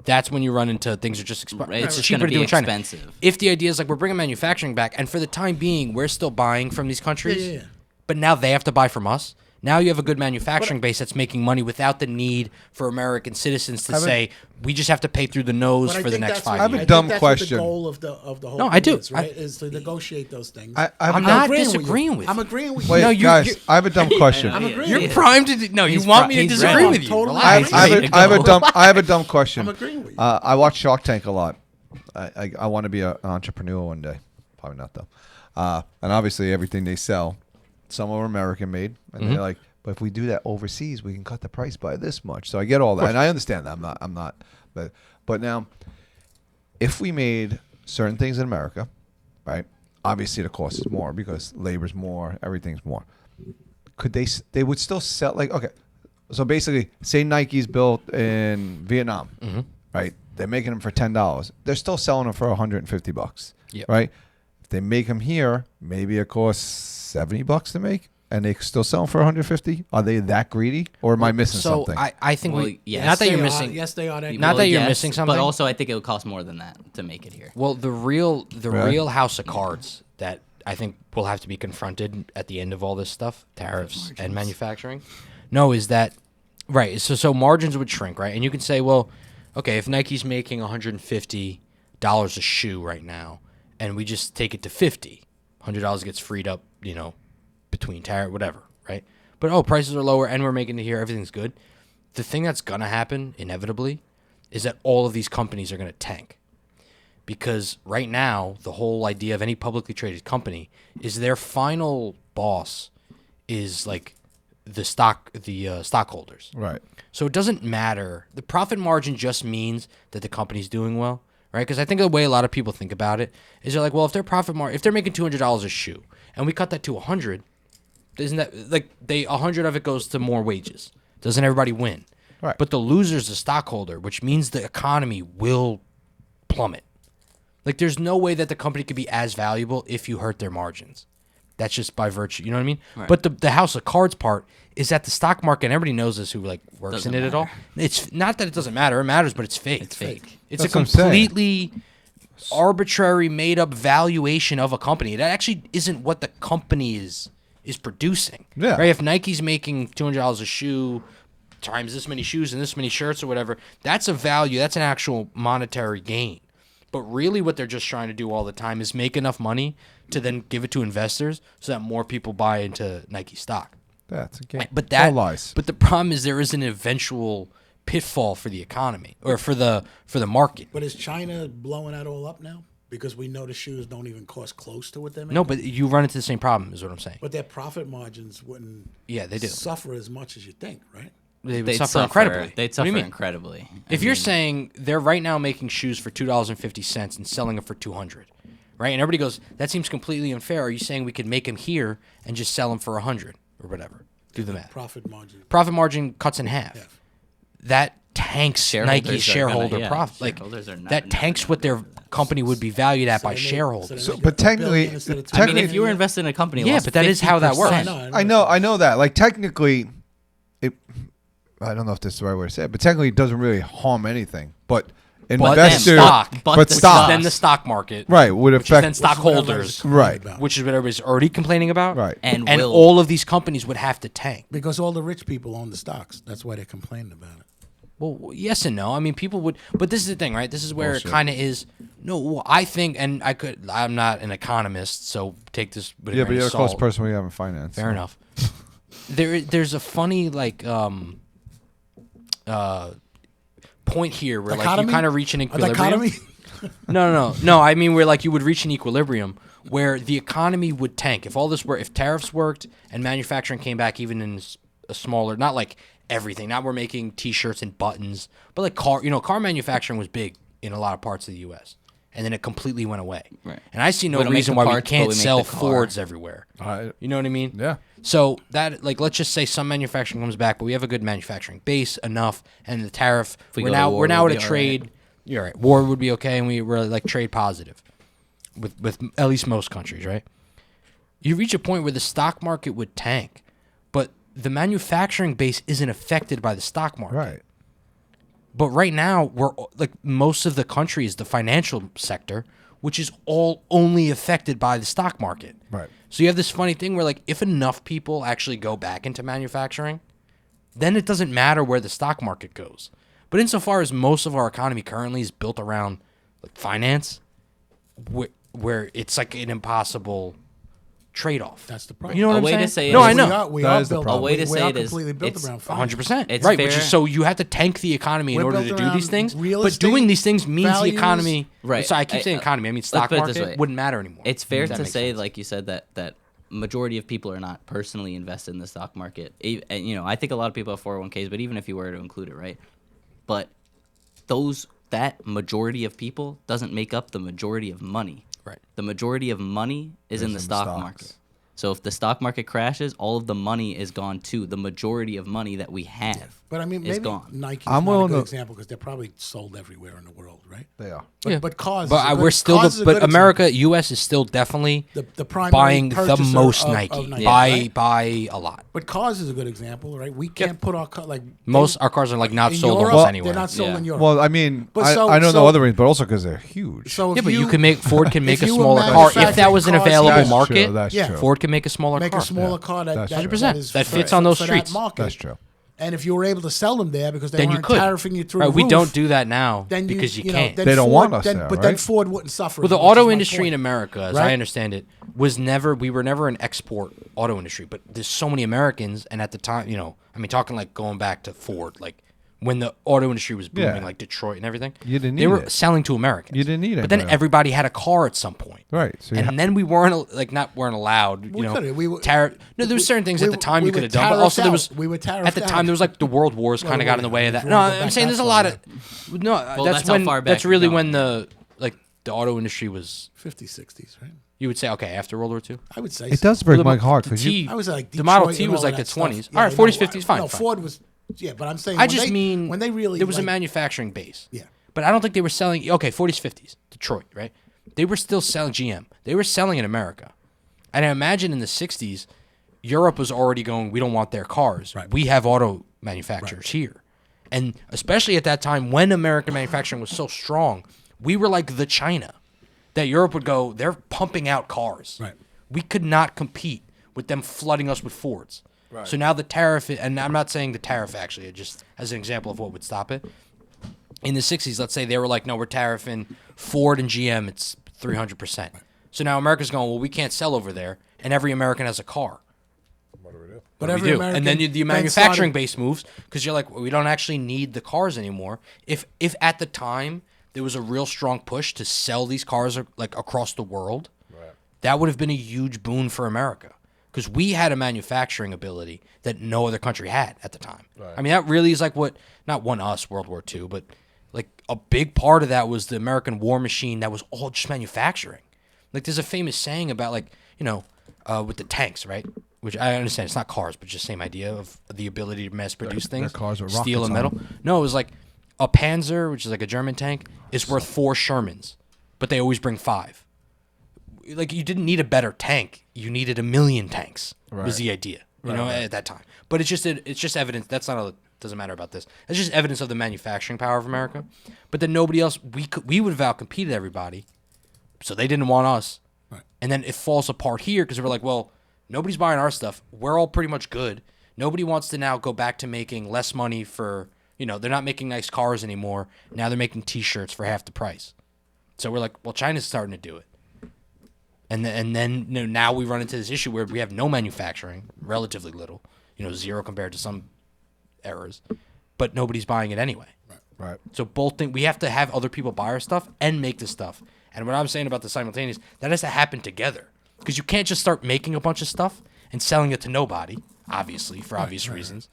Speaker 1: that's when you run into things are just
Speaker 2: Right, it's just
Speaker 1: cheaper
Speaker 2: gonna
Speaker 1: to do
Speaker 2: be
Speaker 1: in China.
Speaker 2: expensive.
Speaker 1: If the idea is like we're bringing manufacturing back, and for the time being, we're still buying from these countries,
Speaker 4: Yeah.
Speaker 1: but now they have to buy from us. Now you have a good manufacturing base that's making money without the need for American citizens to say we just have to pay through the nose
Speaker 4: But I
Speaker 1: for the
Speaker 4: think
Speaker 1: next
Speaker 4: that's
Speaker 1: 5
Speaker 3: I have a
Speaker 1: years.
Speaker 4: think
Speaker 3: dumb
Speaker 4: that's what
Speaker 3: question.
Speaker 4: The goal of the whole
Speaker 1: No,
Speaker 4: thing
Speaker 1: I do.
Speaker 4: is, right? Is to negotiate those things.
Speaker 1: I'm not
Speaker 4: agreeing with you.
Speaker 1: disagreeing with
Speaker 4: I'm
Speaker 1: you.
Speaker 4: agreeing with
Speaker 3: Wait,
Speaker 4: you.
Speaker 1: No, you-
Speaker 3: guys,
Speaker 1: you-
Speaker 3: I have a dumb question.
Speaker 4: I'm agreeing
Speaker 1: You're
Speaker 4: with you.
Speaker 1: primed to. No, you
Speaker 2: He's
Speaker 1: want me to
Speaker 2: he's
Speaker 1: disagree
Speaker 2: ready.
Speaker 1: with you.
Speaker 4: Totally.
Speaker 1: Relax.
Speaker 3: I have
Speaker 2: ready
Speaker 3: a,
Speaker 2: to
Speaker 3: I have a
Speaker 2: go.
Speaker 3: dumb I have a dumb question.
Speaker 4: I'm agreeing with you.
Speaker 3: I watch Shark Tank a lot, I want to be an entrepreneur one day. Probably not though. And obviously everything they sell, some are American made, and they're like, but if we do that overseas, we can cut the price by this much. So I get all that, and I understand that. I'm not. But now, if we made certain things in America, right? Obviously the cost is more because labor's more, everything's more. Could they would still sell, like, okay, so basically say Nike's built in Vietnam, right? They're making them for $10. They're still selling them for $150, right? If they make them here, maybe it costs $70 to make, and they still sell them for $150. Are they that greedy, or am I missing something?
Speaker 1: I think
Speaker 2: yes.
Speaker 1: not that you're missing.
Speaker 4: Yes, they are.
Speaker 1: Not that you're missing something.
Speaker 2: But also, I think it would cost more than that to make it here.
Speaker 1: Well, the real house of cards that I think will have to be confronted at the end of all this stuff, tariffs and manufacturing, is that right? So margins would shrink, right? And you can say, well, okay, if Nike's making $150 a shoe right now, and we just take it to $50, $100 gets freed up, between tariff, whatever, right? But prices are lower, and we're making it here, everything's good. The thing that's gonna happen inevitably is that all of these companies are gonna tank, because right now the whole idea of any publicly traded company is their final boss is like the stockholders,
Speaker 3: Right.
Speaker 1: So it doesn't matter. The profit margin just means that the company's doing well, right? Because I think the way a lot of people think about it is they're like, well, if they're making $200 a shoe and we cut that to 100, isn't that like 100 of it goes to more wages? Doesn't everybody win?
Speaker 3: Right.
Speaker 1: But the loser's the stockholder, which means the economy will plummet. Like, there's no way that the company could be as valuable if you hurt their margins. That's just by virtue. You know what I mean?
Speaker 2: Right.
Speaker 1: But the house of cards part is that the stock market, and everybody knows this who works
Speaker 2: Doesn't
Speaker 1: in it at all. It's not that it doesn't matter. It matters, but it's fake.
Speaker 2: It's fake.
Speaker 1: It's
Speaker 3: That's
Speaker 1: a
Speaker 3: what I'm saying.
Speaker 1: completely arbitrary, made-up valuation of a company. That actually isn't what the company is producing.
Speaker 3: Yeah.
Speaker 1: Right? If Nike's making $200 a shoe times this many shoes and this many shirts or whatever, that's a value. That's an actual monetary gain. But really what they're just trying to do all the time is make enough money to then give it to investors so that more people buy into Nike stock.
Speaker 3: That's a game.
Speaker 1: But
Speaker 3: All lies.
Speaker 1: But the problem is there is an eventual pitfall for the economy or for the market.
Speaker 4: But is China blowing that all up now? Because we know the shoes don't even cost close to what they make.
Speaker 1: No, but you run into the same problem is what I'm saying.
Speaker 4: But their profit margins wouldn't
Speaker 1: Yeah, they do.
Speaker 4: suffer as much as you think, right?
Speaker 1: They would
Speaker 2: They'd
Speaker 1: suffer incredibly.
Speaker 2: They'd
Speaker 1: What do
Speaker 2: suffer
Speaker 1: you mean?
Speaker 2: incredibly.
Speaker 1: If you're saying they're right now making shoes for $2.50 and selling them for $200, right? And everybody goes, that seems completely unfair. Are you saying we could make them here and just sell them for $100 or whatever? Do the math.
Speaker 4: Profit margin.
Speaker 1: Profit margin cuts in half. That tanks
Speaker 2: Shareholders
Speaker 1: Nike's
Speaker 2: are
Speaker 1: shareholder
Speaker 2: gonna- yeah,
Speaker 1: profit. Like
Speaker 2: shareholders are not-
Speaker 1: that
Speaker 2: never
Speaker 1: tanks
Speaker 2: gonna
Speaker 1: what their company would be valued at by
Speaker 4: they make-
Speaker 1: shareholders.
Speaker 4: they
Speaker 3: So,
Speaker 4: make
Speaker 3: but
Speaker 4: $1
Speaker 3: technically-
Speaker 4: billion instead of $2
Speaker 2: I mean,
Speaker 3: technically-
Speaker 2: if you were invested in a company,
Speaker 1: Yeah,
Speaker 2: lost
Speaker 1: but that is how that
Speaker 2: 50%.
Speaker 1: works.
Speaker 3: I know that. Like, technically, I don't know if this is the right way to say it, but technically it doesn't really harm anything. But investors,
Speaker 2: But the
Speaker 3: stock,
Speaker 1: Then the stock market,
Speaker 3: right, would
Speaker 1: which is
Speaker 3: affect
Speaker 1: then stockholders,
Speaker 3: Right.
Speaker 1: which is what everybody's already complaining about.
Speaker 3: Right.
Speaker 2: And
Speaker 1: And
Speaker 2: will.
Speaker 1: all of these companies would have to tank.
Speaker 4: Because all the rich people own the stocks. That's why they're complaining about it.
Speaker 1: Well, yes and no. I mean, people would, but this is the thing, right? This is where
Speaker 3: Bullshit.
Speaker 1: it kind of is. No, I think, and I'm not an economist, so take this with a
Speaker 3: Yeah,
Speaker 1: grain
Speaker 3: but you're
Speaker 1: of
Speaker 3: a close
Speaker 1: salt.
Speaker 3: person we have in finance.
Speaker 1: Fair enough. There's a funny point here where like you
Speaker 4: Dichotomy?
Speaker 1: kind of reach an
Speaker 4: A
Speaker 1: equilibrium.
Speaker 4: dichotomy?
Speaker 1: No. I mean, where like you would reach an equilibrium where the economy would tank if all this were, if tariffs worked and manufacturing came back even in a smaller, not like everything. Not we're making T-shirts and buttons, but like car manufacturing was big in a lot of parts of the U.S. and then it completely went away.
Speaker 2: Right.
Speaker 1: And I see no
Speaker 2: We don't make
Speaker 1: reason
Speaker 2: the
Speaker 1: why we
Speaker 2: parts, but
Speaker 1: can't
Speaker 2: we make
Speaker 1: sell
Speaker 2: the car.
Speaker 1: Fords everywhere. You know what I mean?
Speaker 3: Yeah.
Speaker 1: So that, like, let's just say some manufacturing comes back, but we have a good manufacturing base enough, and the tariff.
Speaker 2: we
Speaker 1: We're
Speaker 2: go to
Speaker 1: now
Speaker 2: war,
Speaker 1: we're now
Speaker 2: we'll
Speaker 1: at a
Speaker 2: be all
Speaker 1: trade.
Speaker 2: right.
Speaker 1: You're right. War would be okay, and we're like trade positive with at least most countries, right? You reach a point where the stock market would tank, but the manufacturing base isn't affected by the stock market.
Speaker 3: Right.
Speaker 1: But right now, we're like most of the country is the financial sector, which is all only affected by the stock market.
Speaker 3: Right.
Speaker 1: So you have this funny thing where, like, if enough people actually go back into manufacturing, then it doesn't matter where the stock market goes. But insofar as most of our economy currently is built around like finance, where it's like an impossible trade-off.
Speaker 4: That's the problem.
Speaker 1: You know what
Speaker 2: A
Speaker 1: I'm
Speaker 2: way
Speaker 1: saying?
Speaker 2: to say it
Speaker 1: no,
Speaker 2: is-
Speaker 1: I know.
Speaker 4: We
Speaker 3: That
Speaker 4: are
Speaker 3: is the
Speaker 4: built.
Speaker 3: problem.
Speaker 2: A way to
Speaker 4: we
Speaker 2: say
Speaker 4: are
Speaker 2: it is,
Speaker 4: completely built
Speaker 2: it's
Speaker 4: around finance.
Speaker 1: 100%.
Speaker 2: It's
Speaker 1: Right, which
Speaker 2: fair.
Speaker 1: is so you have to tank the economy in
Speaker 4: We're
Speaker 1: order to
Speaker 4: built
Speaker 1: do these
Speaker 4: around
Speaker 1: things.
Speaker 4: real
Speaker 1: But doing
Speaker 4: estate,
Speaker 1: these things means
Speaker 4: values.
Speaker 1: the economy.
Speaker 2: Right.
Speaker 1: So I keep saying economy. I mean stock
Speaker 2: put it this
Speaker 1: market
Speaker 2: way.
Speaker 1: wouldn't matter anymore.
Speaker 2: It's fair
Speaker 1: If that
Speaker 2: to
Speaker 1: makes
Speaker 2: say,
Speaker 1: sense.
Speaker 2: like you said, that majority of people are not personally invested in the stock market. And, I think a lot of people have 401ks, but even if you were to include it, right? But that majority of people doesn't make up the majority of money.
Speaker 1: Right.
Speaker 2: The majority of money is in the stock
Speaker 3: stocks.
Speaker 2: market. So if the stock market crashes, all of the money is gone too. The majority of money that we have
Speaker 4: But I mean,
Speaker 2: is
Speaker 4: maybe
Speaker 2: gone.
Speaker 4: Nike's
Speaker 3: I'm
Speaker 4: not a
Speaker 3: willing
Speaker 4: good
Speaker 3: to-
Speaker 4: example because they're probably sold everywhere in the world, right?
Speaker 3: They are.
Speaker 4: But,
Speaker 1: Yeah.
Speaker 4: but cause.
Speaker 1: But
Speaker 4: is a good,
Speaker 1: we're still,
Speaker 4: cause is a
Speaker 1: but
Speaker 4: good
Speaker 1: America, U.S. is still definitely
Speaker 4: example. The primary
Speaker 1: buying the
Speaker 4: purchaser
Speaker 1: most
Speaker 4: of
Speaker 1: Nike.
Speaker 4: Nike,
Speaker 1: Buy
Speaker 4: right?
Speaker 1: buy a lot.
Speaker 4: But cause is a good example, right? We can't put our like
Speaker 1: Our cars are like not
Speaker 4: in
Speaker 1: sold
Speaker 4: Europe,
Speaker 1: almost anywhere.
Speaker 4: They're not sold
Speaker 2: Yeah.
Speaker 4: in Europe.
Speaker 3: Well, I mean,
Speaker 4: But
Speaker 3: I know
Speaker 4: so-
Speaker 3: no other reasons, but also because they're huge.
Speaker 4: so
Speaker 1: Yeah,
Speaker 4: if
Speaker 1: but you can make Ford can make
Speaker 4: if
Speaker 1: a
Speaker 4: you were
Speaker 1: smaller car if that
Speaker 4: manufacturing
Speaker 1: was an
Speaker 4: cars
Speaker 1: available
Speaker 4: here-
Speaker 3: That's
Speaker 1: market.
Speaker 3: True, that's
Speaker 4: Yeah.
Speaker 3: true.
Speaker 1: Ford can make a smaller
Speaker 4: make
Speaker 1: car.
Speaker 4: a smaller car that,
Speaker 3: That's
Speaker 4: that,
Speaker 1: 100%.
Speaker 4: is
Speaker 1: That
Speaker 4: for-
Speaker 1: fits on those
Speaker 4: for
Speaker 1: streets.
Speaker 4: That market.
Speaker 3: That's true.
Speaker 4: And if you were able to sell them there because they
Speaker 1: Then you
Speaker 4: weren't
Speaker 1: could.
Speaker 4: tariffing you through
Speaker 1: Right,
Speaker 4: the
Speaker 1: we
Speaker 4: roof,
Speaker 1: don't do that now
Speaker 4: then
Speaker 1: because you
Speaker 4: know,
Speaker 1: can't.
Speaker 4: then
Speaker 3: They don't
Speaker 4: Ford,
Speaker 3: want us
Speaker 4: then,
Speaker 3: there,
Speaker 4: But then
Speaker 3: right?
Speaker 4: Ford wouldn't suffer.
Speaker 1: Well, the
Speaker 4: which is
Speaker 1: auto
Speaker 4: my
Speaker 1: industry
Speaker 4: point.
Speaker 1: in America, as
Speaker 4: Right?
Speaker 1: I understand it, we were never an export auto industry. But there's so many Americans, and at the time, I mean, talking like going back to Ford, like when the auto industry was booming,
Speaker 3: Yeah.
Speaker 1: like Detroit and everything,
Speaker 3: You didn't
Speaker 1: they
Speaker 3: need
Speaker 1: were
Speaker 3: it.
Speaker 1: selling to Americans.
Speaker 3: You didn't need it,
Speaker 1: But then
Speaker 3: bro.
Speaker 1: everybody had a car at some point.
Speaker 3: Right. So you
Speaker 1: And then we weren't weren't allowed.
Speaker 4: We could've. We were-
Speaker 1: No, there were certain things
Speaker 4: we
Speaker 1: at the time
Speaker 4: we
Speaker 1: you could
Speaker 4: were
Speaker 1: have done, but
Speaker 4: tariffed
Speaker 1: also there
Speaker 4: out.
Speaker 1: was
Speaker 4: We were tariffed
Speaker 1: at the time
Speaker 4: out.
Speaker 1: there was like the world wars
Speaker 4: Well,
Speaker 1: kind of got in the way of
Speaker 4: if
Speaker 1: that.
Speaker 4: you
Speaker 1: No,
Speaker 4: wanna go
Speaker 1: I'm
Speaker 4: back
Speaker 1: saying
Speaker 4: that
Speaker 1: there's a
Speaker 4: far,
Speaker 1: lot
Speaker 4: yeah.
Speaker 1: of no.
Speaker 2: that's how
Speaker 1: when
Speaker 2: far back
Speaker 1: that's
Speaker 2: you're
Speaker 1: really
Speaker 2: going.
Speaker 1: when the auto industry was.
Speaker 4: 50s, 60s, right?
Speaker 1: You would say okay after World War II.
Speaker 4: I would say
Speaker 3: it
Speaker 4: so.
Speaker 3: does break
Speaker 1: The-
Speaker 3: my heart
Speaker 1: the
Speaker 3: because
Speaker 1: T-
Speaker 4: I was like
Speaker 1: the Model
Speaker 4: Detroit
Speaker 1: T
Speaker 4: and
Speaker 1: was
Speaker 4: all
Speaker 1: like
Speaker 4: that
Speaker 1: the
Speaker 4: stuff.
Speaker 1: 20s.
Speaker 4: Yeah,
Speaker 1: All right,
Speaker 4: no,
Speaker 1: 40s, 50s, fine,
Speaker 4: No,
Speaker 1: fine.
Speaker 4: Ford was. Yeah, but I'm saying
Speaker 1: I
Speaker 4: when
Speaker 1: just
Speaker 4: they,
Speaker 1: mean
Speaker 4: when they really
Speaker 1: there was a
Speaker 4: like,
Speaker 1: manufacturing base.
Speaker 4: Yeah.
Speaker 1: But I don't think they were selling. Okay, 40s, 50s, Detroit, right? They were still selling GM. They were selling in America, and I imagine in the 60s, Europe was already going. We don't want their cars.
Speaker 4: Right.
Speaker 1: We have auto manufacturers here, and especially at that time when American manufacturing was so strong, we were like the China that Europe would go. They're pumping out cars.
Speaker 4: Right.
Speaker 1: We could not compete with them flooding us with Fords. Right. So now the tariff, and I'm not saying the tariff actually, just as an example of what would stop it. In the 60s, let's say they were like, no, we're tariffing Ford and GM, it's 300%. So now America's going, well, we can't sell over there, and every American has a car.
Speaker 4: But
Speaker 1: We
Speaker 4: every
Speaker 1: do.
Speaker 4: American
Speaker 1: And then the
Speaker 4: then
Speaker 1: manufacturing
Speaker 4: started-
Speaker 1: base moves because you're like, well, we don't actually need the cars anymore. If at the time there was a real strong push to sell these cars like across the world, that would have been a huge boon for America because we had a manufacturing ability that no other country had at the time. I mean, that really is like what not won us World War II, but like a big part of that was the American war machine that was all just manufacturing. Like there's a famous saying about like, with the tanks, right? Which I understand it's not cars, but just same idea of the ability to mass produce things.
Speaker 3: cars with
Speaker 1: steel
Speaker 3: rockets
Speaker 1: and metal. No, it was like a Panzer, which is like a German tank, is worth 4 Shermans, but they always bring 5. Like you didn't need a better tank, you needed 1,000,000 tanks. Was the idea, at that time. But it's just evidence. That's not doesn't matter about this. It's just evidence of the manufacturing power of America. But then nobody else we would have outcompeted everybody, so they didn't want us.
Speaker 4: Right.
Speaker 1: And then it falls apart here because we're like, well, nobody's buying our stuff. We're all pretty much good. Nobody wants to now go back to making less money for, they're not making nice cars anymore. Now they're making T-shirts for half the price. So we're like, well, China's starting to do it. And then now we run into this issue where we have no manufacturing, relatively little, 0 compared to some eras, but nobody's buying it anyway.
Speaker 3: Right.
Speaker 1: So both things, we have to have other people buy our stuff and make the stuff. And what I'm saying about the simultaneous, that has to happen together. Because you can't just start making a bunch of stuff and selling it to nobody, obviously, for obvious reasons.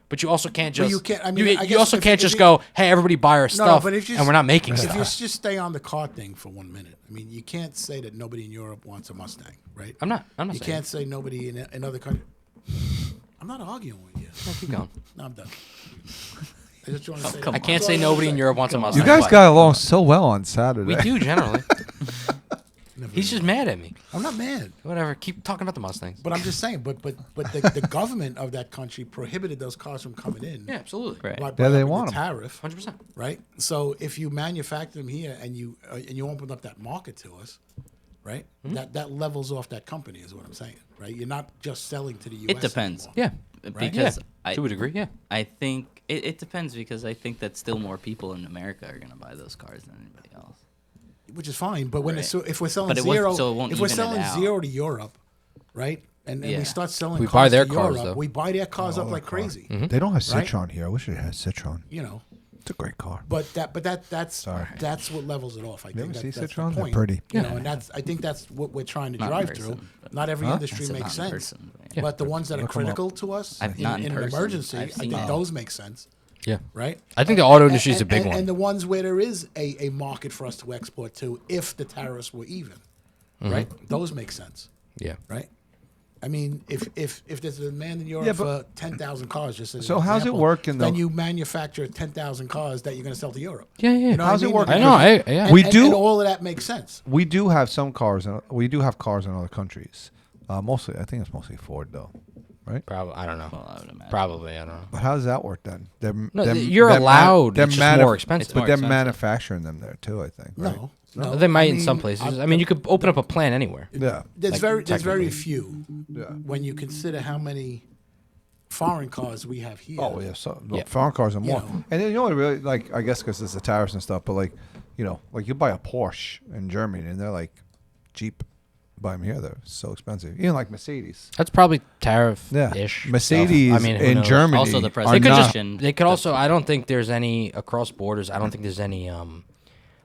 Speaker 1: But you also can't just.
Speaker 4: you can't- I mean, I
Speaker 1: you
Speaker 4: guess
Speaker 1: also
Speaker 4: if-
Speaker 1: can't
Speaker 4: if
Speaker 1: just
Speaker 4: you-
Speaker 1: go, hey, everybody buy our stuff,
Speaker 4: but if you
Speaker 1: and we're not making
Speaker 4: If
Speaker 1: stuff.
Speaker 4: you just stay on the car thing for 1 minute, I mean, you can't say that nobody in Europe wants a Mustang, right?
Speaker 1: I'm not
Speaker 4: You
Speaker 1: saying.
Speaker 4: can't say nobody in other countries. I'm not arguing with you.
Speaker 1: No, keep going.
Speaker 4: No, I'm done. I just want to say.
Speaker 2: come
Speaker 1: I
Speaker 2: on.
Speaker 1: can't say nobody in Europe wants a
Speaker 3: You
Speaker 1: Mustang.
Speaker 3: guys
Speaker 1: Why?
Speaker 3: got along so well on Saturday.
Speaker 1: We do, generally.
Speaker 4: Never
Speaker 1: He's just mad at me.
Speaker 4: I'm not mad,
Speaker 1: Whatever. Keep talking about the Mustangs.
Speaker 4: but I'm just saying. But the government of that country prohibited those cars from coming in.
Speaker 1: Yeah, absolutely.
Speaker 2: Right.
Speaker 4: by
Speaker 3: Yeah,
Speaker 4: putting
Speaker 3: they
Speaker 4: up with
Speaker 3: want
Speaker 4: the
Speaker 3: 'em.
Speaker 4: tariff,
Speaker 1: 100%.
Speaker 4: right? So if you manufacture them here and you open up that market to us, right?
Speaker 1: Mm-hmm.
Speaker 4: That levels off that company is what I'm saying, right? You're not just selling to the U.S.
Speaker 2: It depends.
Speaker 4: anymore.
Speaker 1: Yeah.
Speaker 2: Because
Speaker 1: yeah. To a degree, yeah.
Speaker 2: I think it depends because I think that still more people in America are going to buy those cars than anybody else.
Speaker 4: Which is fine, but when
Speaker 2: Right.
Speaker 4: if we're selling
Speaker 2: But it wasn't-
Speaker 4: zero,
Speaker 2: so it won't
Speaker 4: if we're
Speaker 2: even it
Speaker 4: selling
Speaker 2: out.
Speaker 4: 0 to Europe, right? And
Speaker 2: Yeah.
Speaker 4: we start selling.
Speaker 1: We
Speaker 4: cars
Speaker 1: buy their
Speaker 4: to
Speaker 1: cars,
Speaker 4: Europe,
Speaker 1: though.
Speaker 4: we buy their cars
Speaker 3: Oh,
Speaker 4: up like
Speaker 3: car.
Speaker 4: crazy.
Speaker 3: They don't have
Speaker 4: Right?
Speaker 3: Citron here. I wish they had Citron.
Speaker 4: You know,
Speaker 3: It's a great car.
Speaker 4: that's
Speaker 3: Sorry.
Speaker 4: that's what levels it off. I
Speaker 3: You
Speaker 4: think
Speaker 3: ever
Speaker 4: that,
Speaker 3: see
Speaker 4: that's
Speaker 3: Citron?
Speaker 4: the
Speaker 3: They're
Speaker 4: point.
Speaker 3: pretty.
Speaker 4: You know, and I think that's what we're trying to
Speaker 2: Not in
Speaker 4: drive
Speaker 2: person,
Speaker 4: through.
Speaker 2: but-
Speaker 4: Not every
Speaker 3: Huh?
Speaker 4: industry
Speaker 2: I said
Speaker 4: makes
Speaker 2: not in
Speaker 4: sense.
Speaker 2: person, but
Speaker 1: Yeah.
Speaker 4: But the ones that are
Speaker 3: Look 'em up.
Speaker 4: critical to us
Speaker 2: I've
Speaker 4: in,
Speaker 2: not in
Speaker 4: in an
Speaker 2: person.
Speaker 4: emergency, I
Speaker 2: I've seen
Speaker 4: think
Speaker 2: it.
Speaker 4: those make sense,
Speaker 1: Yeah.
Speaker 4: right?
Speaker 1: I think the auto industry is a big
Speaker 4: and,
Speaker 1: one.
Speaker 4: And the ones where there is a market for us to export to, if the tariffs were even, right? Those make sense,
Speaker 1: Yeah.
Speaker 4: right? I mean, if there's a demand in Europe
Speaker 3: Yeah,
Speaker 4: for 10,000 cars, just as
Speaker 3: So
Speaker 4: an
Speaker 3: how's it
Speaker 4: example,
Speaker 3: work in the-
Speaker 4: then you manufacture 10,000 cars that you're going to sell to Europe.
Speaker 1: Yeah, yeah.
Speaker 4: You know what
Speaker 3: How's
Speaker 4: I
Speaker 3: it
Speaker 4: mean?
Speaker 3: work?
Speaker 1: I know. Yeah.
Speaker 4: And,
Speaker 3: We
Speaker 4: and-
Speaker 3: do-
Speaker 4: and all of that makes sense.
Speaker 3: We do have some cars. We do have cars in other countries. Mostly, I think it's mostly Ford though, right?
Speaker 1: Probably. I don't know.
Speaker 2: Well, I would imagine.
Speaker 1: Probably. I don't know.
Speaker 3: But how does that work then?
Speaker 1: No, you're allowed. It's just more expensive.
Speaker 2: It's
Speaker 3: But
Speaker 2: more
Speaker 3: they're
Speaker 2: expensive.
Speaker 3: manufacturing them there too. I think. Right?
Speaker 4: No,
Speaker 1: They might in
Speaker 4: mean,
Speaker 1: some places. I mean, you could open up a plant anywhere.
Speaker 3: Yeah.
Speaker 4: There's
Speaker 1: Like,
Speaker 4: very
Speaker 1: technically.
Speaker 4: few
Speaker 3: Yeah.
Speaker 4: when you consider how many foreign cars we have here.
Speaker 3: Oh yeah. So
Speaker 1: Yeah.
Speaker 3: foreign cars are more.
Speaker 4: know.
Speaker 3: And then you know what really like? I guess because it's the tariffs and stuff. But like, like you buy a Porsche in Germany and they're like cheap. Buy them here, they're so expensive. Even like Mercedes.
Speaker 1: That's probably
Speaker 3: Yeah.
Speaker 1: tariff-ish.
Speaker 3: Mercedes
Speaker 1: stuff. I mean, who
Speaker 3: in
Speaker 1: knows?
Speaker 3: Germany.
Speaker 2: Also, the
Speaker 3: are
Speaker 1: They could
Speaker 3: not-
Speaker 2: presentation.
Speaker 1: They could also. I don't think there's any across borders. I don't think there's any